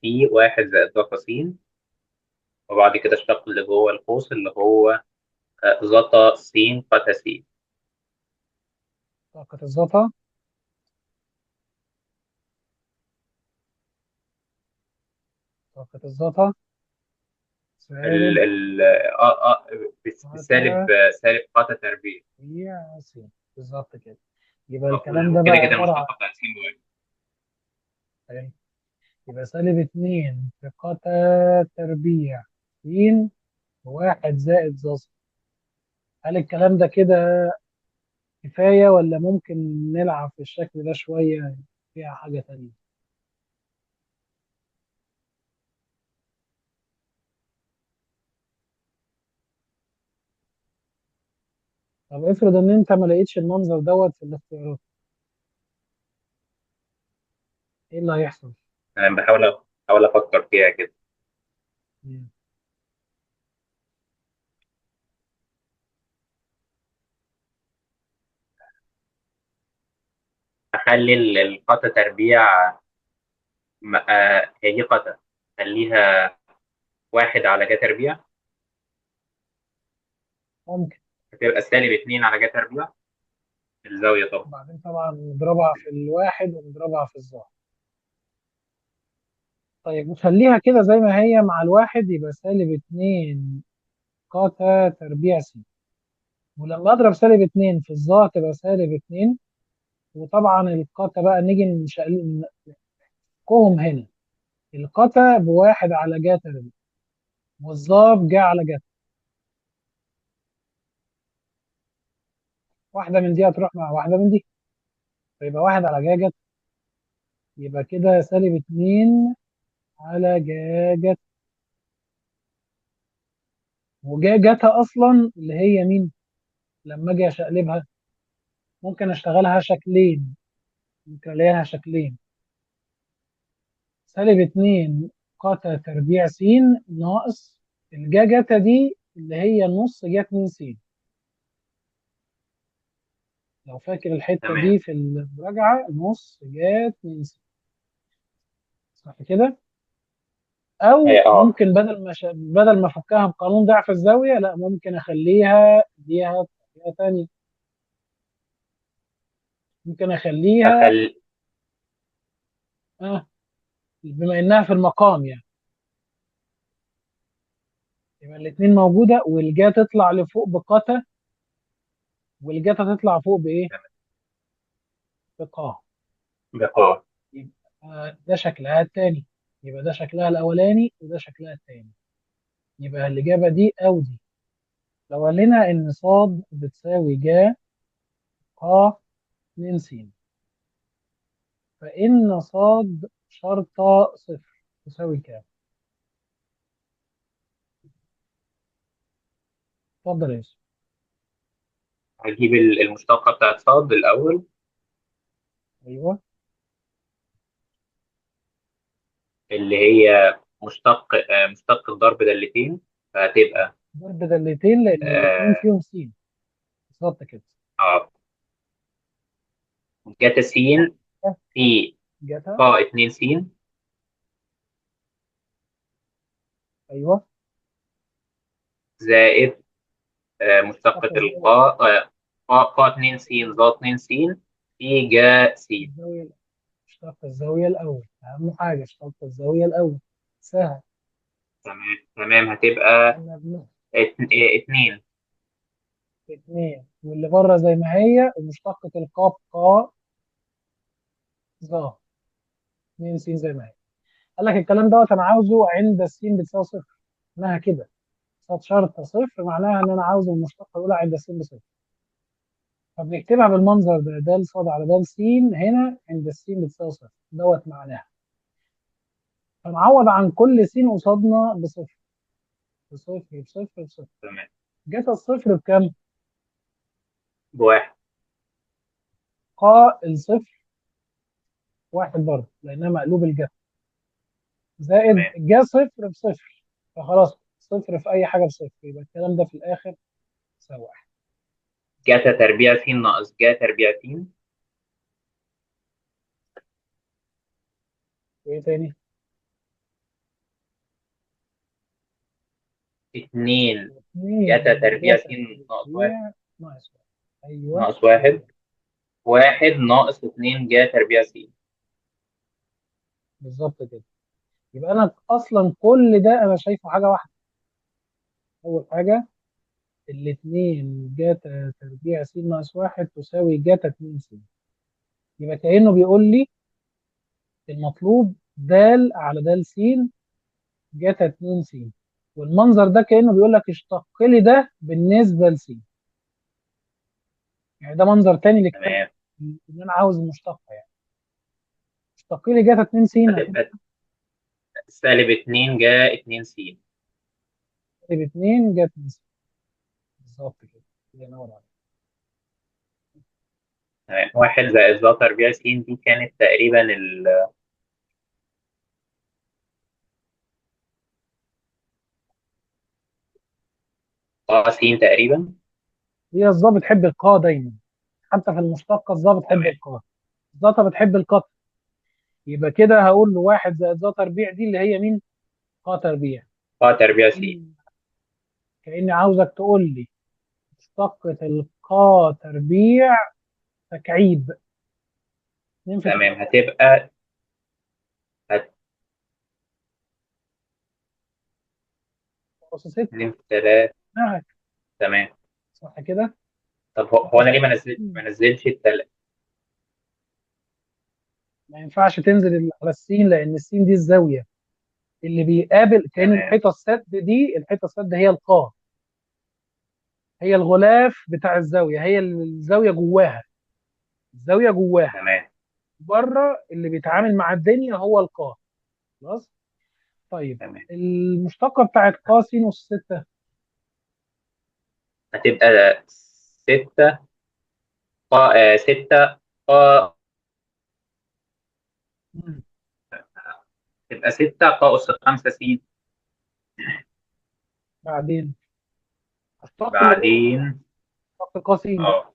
في 1 زائد زتا س، وبعد كده اشتق اللي جوه القوس اللي هو زتا س قتا س. طاقة الزتا طاقة الزتا ال سالب ال اه اه بالسالب، قطة سالب قتا تربيع. تربيع س. بالظبط كده. يبقى الكلام ده بقى وكده كده عبارة عن المشتقة بتاعت س بواحد. إيه؟ يبقى سالب 2 في قتا تربيع س واحد زائد زوز. هل الكلام ده كده كفاية ولا ممكن نلعب في الشكل ده شوية فيها حاجة تانية؟ طب افرض ان انت ما لقيتش المنظر دوت في الاختيارات، ايه اللي هيحصل؟ أنا بحاول أفكر فيها كده. مم. أخلي القتا تربيع، هي دي قتا، خليها 1 على جا تربيع، ممكن. هتبقى سالب 2 على جا تربيع، الزاوية طبعا. وبعدين طبعا نضربها في الواحد ونضربها في الظهر. طيب نخليها كده زي ما هي مع الواحد، يبقى سالب 2 قتا تربيع س. ولما اضرب سالب 2 في الظهر تبقى سالب 2. وطبعا القتا بقى نيجي نشقهم هنا. القتا بواحد على جا تربيع والظا جا على جا. واحدة من دي هتروح مع واحدة من دي، فيبقى واحد على جا جت. يبقى كده سالب 2 على جا جت. وجا جتها أصلا اللي هي مين؟ لما أجي أشقلبها ممكن أشتغلها شكلين، ممكن ألاقيها شكلين. سالب 2 قتا تربيع س ناقص الجا جتا دي اللي هي نص جا 2 س. لو فاكر الحتة تمام. دي في المراجعة، نص جا 2 س. صح كده؟ هي او ممكن بدل ما افكها بقانون ضعف الزاويه، لا ممكن اخليها ليها طريقه تانية. ممكن اخليها أخل بما انها في المقام يعني، يبقى الاثنين موجوده والجا تطلع لفوق بقتا والجا تطلع فوق بايه؟ بقا. بقاء. يبقى ده شكلها التاني. يبقى ده شكلها الاولاني وده شكلها التاني. يبقى الاجابه دي او دي. لو قلنا ان صاد بتساوي جا قا 2 س. فإن صاد شرطة صفر تساوي كام؟ اتفضل يا يوسف. هجيب المشتقة بتاعت صاد الأول، أيوه. اللي هي مشتق الضرب دالتين، فهتبقى ضرب دالتين لأن الاتنين آه، فيهم سين. بالظبط كده. آه، جتا س في جتا. قا 2 س أيوه. زائد اشتق مشتقة الزاوية. القاء قا 2 س ضاد 2 س في جا س. الزاوية اشتق الزاوية الأول، أهم حاجة اشتق الزاوية الأول. سهل. تمام تمام، هتبقى احنا بنحط اتنين. اتنين واللي بره زي ما هي، ومشتقة القاف قا ظا 2 س زي ما هي. قال لك الكلام دوت أنا عاوزه عند السين بتساوي صفر. معناها كده صاد شرطة صفر، معناها إن أنا عاوز المشتقة الأولى عند السين بصفر. فبنكتبها بالمنظر ده، د صاد على د س هنا عند السين بتساوي صفر دوت معناها. فنعوض عن كل س قصادنا بصفر بصفر بصفر بصفر. تمام. جت الصفر بكام؟ بواحد. قا الصفر واحد برضه لأنها مقلوب الجتا، زائد تمام. جا صفر بصفر. فخلاص صفر في أي حاجة بصفر، يبقى الكلام ده في الآخر يساوي واحد. جتا تربيع س ناقص جا تربيع س وإيه تاني؟ اتنين جتا اتنين تربيع س جتا ناقص واحد تربيع ناقص واحد. أيوه. ناقص واحد. واحد ناقص اتنين جا تربيع س. بالظبط كده. يبقى أنا أصلا كل ده أنا شايفه حاجة واحدة. أول حاجة الاتنين جاتا تربيع س ناقص واحد تساوي جاتا 2 س. يبقى كأنه بيقول لي المطلوب د على د س جاتا 2 س. والمنظر ده كأنه بيقول لك اشتق لي ده بالنسبة لس. يعني ده منظر تاني لكتاب تمام. ان انا عاوز المشتقة يعني. اشتق لي جاتا 2 س هتبقى هتبقى سالب اتنين جا اتنين س. ب 2 جاتا 2 س. بالظبط كده. الله ينور عليك. تمام. واحد زائد ذا تربيع س دي كانت تقريبا س تقريبا. هي الظا بتحب القاء دايما. حتى في المشتقة الظا بتحب تمام. القاء. الظا بتحب القطر. يبقى كده هقول له واحد زائد ذا تربيع دي اللي هي مين؟ قا تربيع. تربيع س. كأني عاوزك تقول لي مشتقة القا تربيع تكعيب 2 في 3 تمام. هتبقى هت- أس 6. اتنين في تلاتة. نعم. تمام. صح كده؟ طب هو ناقص انا ليه ما 50. نزلتش التلاتة؟ ما ينفعش تنزل على السين لأن السين دي الزاوية اللي بيقابل، كأن تمام. الحيطة السد دي، الحيطة السد هي القاع، هي الغلاف بتاع الزاوية، هي الزاوية جواها. الزاوية جواها. تمام. بره اللي تمام. بيتعامل مع الدنيا هو القاع. خلاص. طيب تمام. المشتقة بتاعت قا س أس 6. هتبقى ستة ستة قا. تبقى ستة قا أس خمسة س. بعدين اشتق اللي جوه. بعدين اشتق قا س بقى. اه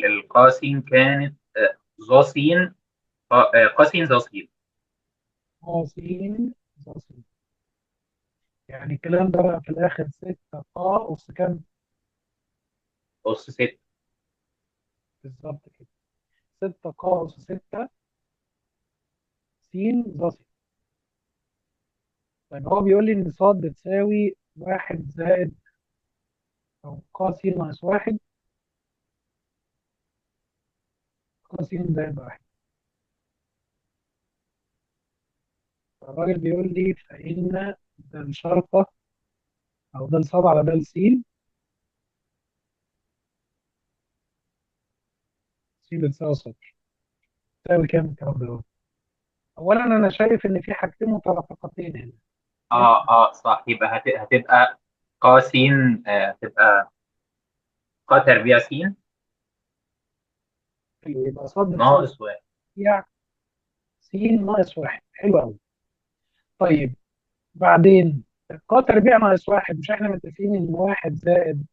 القا س كانت ظا س قا س ظا س قا س ظا س. يعني الكلام ده بقى في الآخر 6 قا أس كام؟ أس ستة. بالظبط كده. 6 قا أس 6 س ظا س. طيب هو بيقول لي ان صاد بتساوي واحد زائد او قا س ناقص واحد قا س زائد واحد. فالراجل بيقول لي فإن ده الشرطة أو ده الصاد على ده س. س بتساوي صفر. تساوي كام الكلام ده؟ اولا انا شايف ان في حاجتين مترافقتين هنا. اه اه صح، يبقى هتبقى ق س، هتبقى ق تربيع س حلو، يبقى صاد بتساوي ناقص واحد. تربيع س ناقص واحد. حلو قوي. طيب بعدين ق تربيع ناقص واحد، مش احنا متفقين ان واحد زائد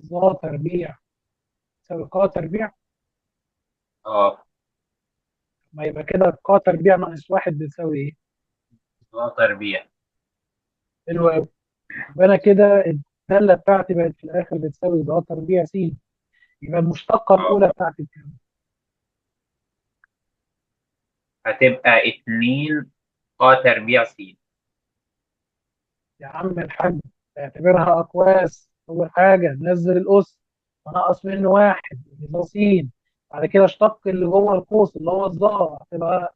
ظا تربيع تساوي ق تربيع؟ اه ما يبقى كده ق تربيع ناقص واحد بتساوي ايه؟ ظا تربيع. حلو قوي. يبقى انا كده الداله بتاعتي بقت في الاخر بتساوي ظا تربيع س. يبقى المشتقه اه الاولى بتاعتي بكام؟ هتبقى 2 ق تربيع س. يا عم الحاج، اعتبرها اقواس. اول حاجه نزل الاس ونقص منه واحد يبقى س. بعد كده اشتق اللي جوه القوس اللي هو الظا هتبقى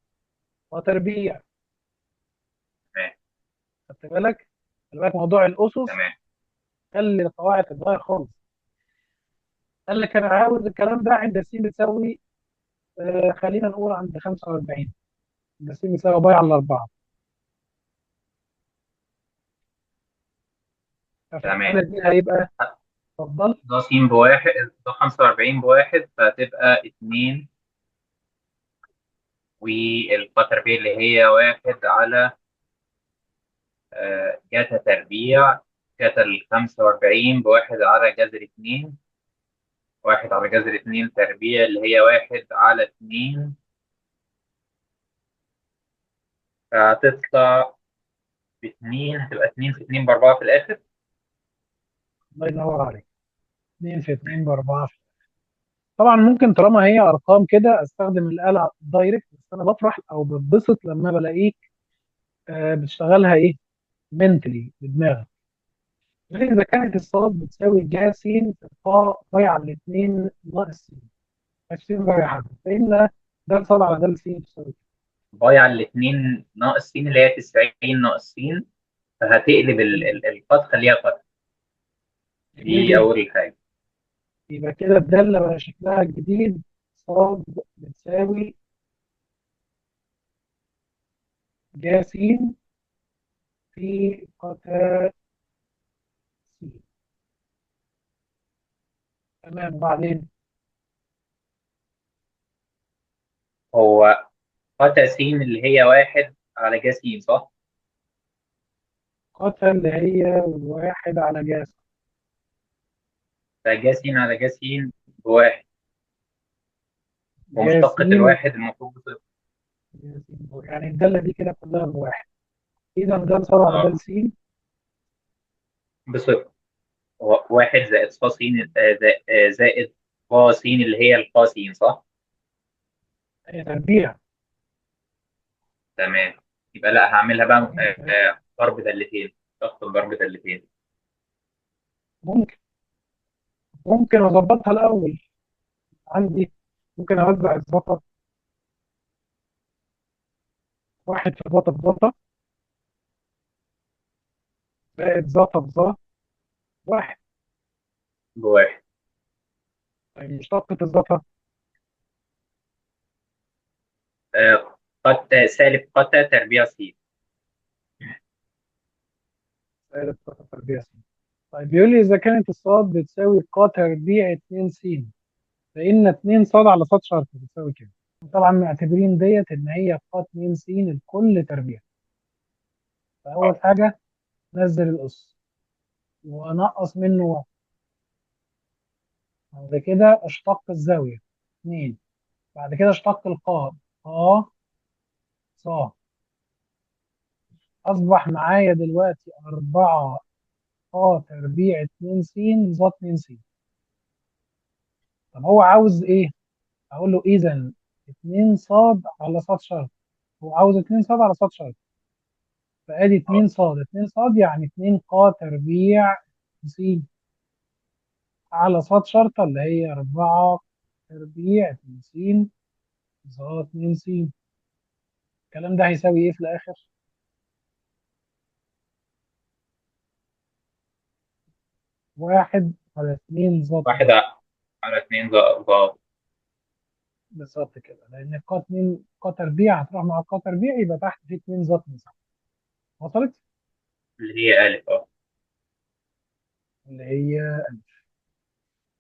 ظا تربيع. تمام خدت بالك؟ خلي بالك موضوع الاسس تمام خلي القواعد تتغير خالص. قال لك انا عاوز الكلام ده عند س بتساوي خلينا نقول عند 45. عند س بتساوي باي على 4. ففي تمام. الحاله دي هيبقى، اتفضل. ظا س بواحد، ظا 45 بواحد، فهتبقى 2 والق تربيع اللي هي واحد على جتا تربيع. جتا ال 45 بواحد على جذر 2، واحد على جذر 2 تربيع اللي هي واحد على 2. فهتطلع باتنين، هتبقى 2 في 2 ب4 في الآخر. الله ينور عليك. 2 في 2 ب 4. طبعا ممكن طالما هي ارقام كده استخدم الاله دايركت، بس انا بفرح او بتبسط لما بلاقيك بتشتغلها ايه، منتلي بدماغك. غير اذا كانت الصاد بتساوي جا س ق ضايع على الاثنين ناقص س. مش س ضايع حاجه، فان ده صاد على ده س تساوي باي على الاتنين ناقص س اللي هي 90 ناقص س، فهتقلب كده. القط خليها قط. جميل دي جدا. أول حاجة. يبقى كده الداله بقى شكلها الجديد صاد بتساوي جا س في قتا س. تمام. بعدين هو قطع س اللي هي واحد على جا س صح؟ قتا اللي هي واحد على جا س. فجا س على جا س بواحد، جا س ومشتقة الواحد المفروض بصفر. يعني الدالة دي كده كلها بواحد. إذا ده صار على اه ده س. بصفر. واحد زائد ص س زائد ق س اللي هي القا س صح؟ هي تربيع. تمام. يبقى لا هعملها بقى هي تربيع. ضرب دالتين، ضغط ضرب دالتين. ممكن. ممكن أظبطها الأول عندي. ممكن أوزع الزفر واحد في ضغط بضغطة زائد زفر بظا واحد. بواحد. طيب مشتقة الزفر قد سالب قتا تربيع س. زائد قطع تربيع س. طيب بيقول لي إذا كانت الصاد بتساوي ق تربيع 2 س، فإن 2 صاد على صاد شرط بتساوي كام؟ طبعا معتبرين ديت إن هي ق 2 س الكل تربيع. فأول حاجة نزل الأس ونقص منه واحد. بعد كده اشتق الزاوية 2. بعد كده اشتق القاء ق ص. أصبح معايا دلوقتي 4 ق تربيع 2 س ظ 2 س. طب هو عاوز إيه؟ أقول له إذا 2 ص على ص شرط. هو عاوز 2 ص على ص شرط. فادي 2 صاد 2 صاد يعني 2 ق تربيع س على صاد شرطة اللي هي 4 تربيع 2 س ظ 2 س. الكلام ده هيساوي ايه في الاخر؟ 1 على 2 ظ 2 واحد س. على اتنين ضغط. بالظبط كده، لان ق 2 ق تربيع هتروح مع ق تربيع، يبقى تحت في 2 ذات مساحه. وصلت؟ اللي هي ألف، اه. اللي هي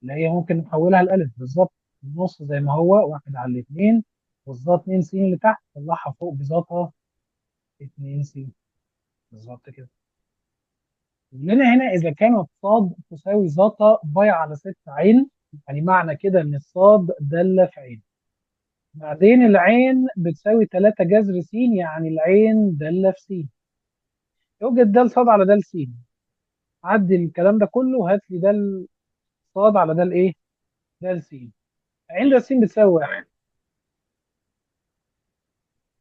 اللي هي ممكن نحولها لألف بالظبط. النص زي ما هو، واحد على الاثنين، والظا 2 س اللي تحت طلعها فوق بذاتها 2 س. بالظبط كده. لنا هنا إذا كانت صاد تساوي ذاتا باي على 6 عين، يعني معنى كده إن الصاد دالة في عين. بعدين العين بتساوي 3 جذر س، يعني العين دالة في س. يوجد دال صاد على دال س. عدي الكلام ده كله وهات لي دال صاد على دال إيه؟ دال س. عين دال س بتساوي واحد. تمام.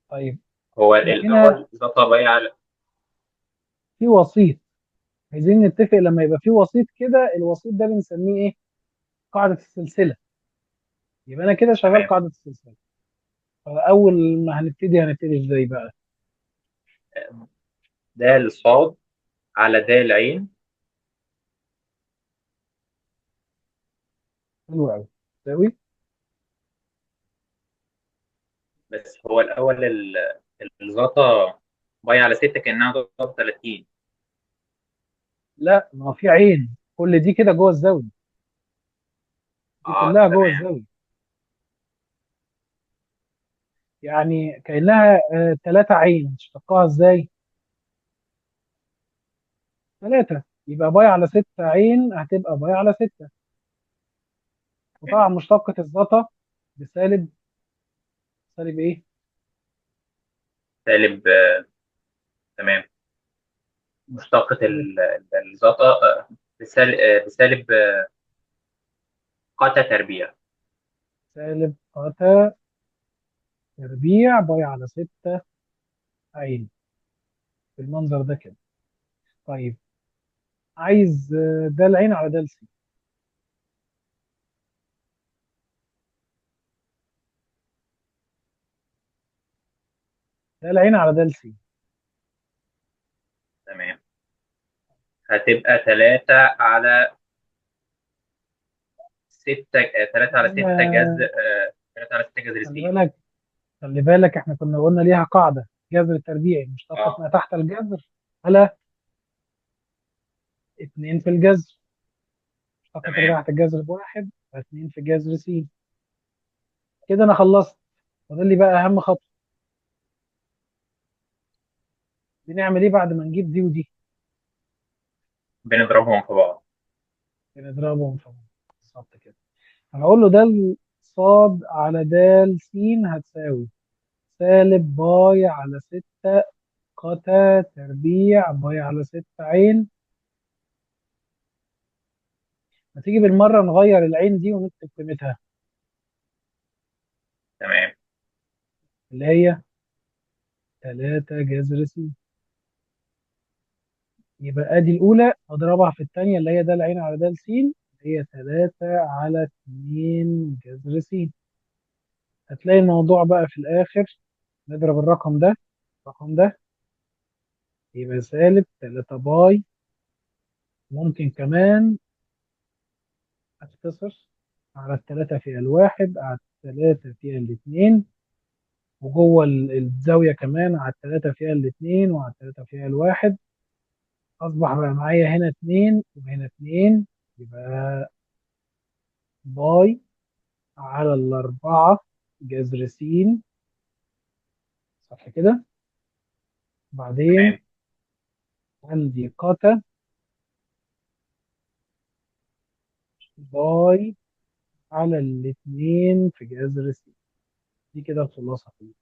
طيب هو احنا هنا الأول ظبط بقى على. في وسيط، عايزين نتفق لما يبقى في وسيط كده، الوسيط ده بنسميه إيه؟ قاعدة السلسلة. يبقى أنا كده شغال تمام. قاعدة السلسلة. فأول ما هنبتدي إزاي بقى؟ دال صاد على دال عين. حلو قوي. تساوي. بس هو الأول الزتا باي على 6 كأنها ضرب 30. لا، ما هو في عين، كل دي كده جوه الزاويه، دي اه، كلها جوه تمام. الزاويه. يعني كانها 3 عين، تشتقها ازاي؟ 3 يبقى باي على 6 عين هتبقى باي على 6. وطبعا مشتقة الزتا بسالب، سالب ايه؟ سالب، تمام. مشتقة سالب. الزتا بسالب قاتا تربيع. سالب قاتا تربيع باي على 6 عين، بالمنظر ده كده. طيب عايز ده العين على ده السين. ده العين على ده السين. تمام. هتبقى 3 على 6، 3 على 6 جذر، هنا 3 على 6 جذر س. خلي بالك، خلي بالك احنا كنا قلنا ليها قاعدة، جذر التربيع مشتقة اه، ما تحت الجذر على 2 في الجذر. مشتقة تمام. تربيع تحت الجذر بواحد، 2 في جذر س. كده انا خلصت. فاضل لي بقى اهم خطوة. بنعمل ايه بعد ما نجيب دي ودي؟ بنضربهم في بعض. بنضربهم في بعض. بالظبط كده. هنقول له ده صاد على د س هتساوي سالب باي على 6 قتا تربيع باي على 6 عين. ما تيجي بالمرة نغير العين دي ونكتب قيمتها، تمام. اللي هي 3 جذر س. يبقى ادي الاولى اضربها في الثانيه اللي هي ده العين على ده س، اللي هي 3 على 2 جذر س. هتلاقي الموضوع بقى في الاخر، نضرب الرقم ده، الرقم ده يبقى سالب 3 باي. ممكن كمان اختصر على الثلاثة فيها الواحد، على الثلاثة فيها الاثنين، وجوه الزاوية كمان على الثلاثة فيها الاثنين وعلى الثلاثة فيها الواحد. أصبح بقى معايا هنا اتنين وهنا اتنين، يبقى باي على الأربعة جذر س. صح كده؟ بعدين تمام. عندي قتا باي على الاتنين في جذر س. دي كده الخلاصة كلها.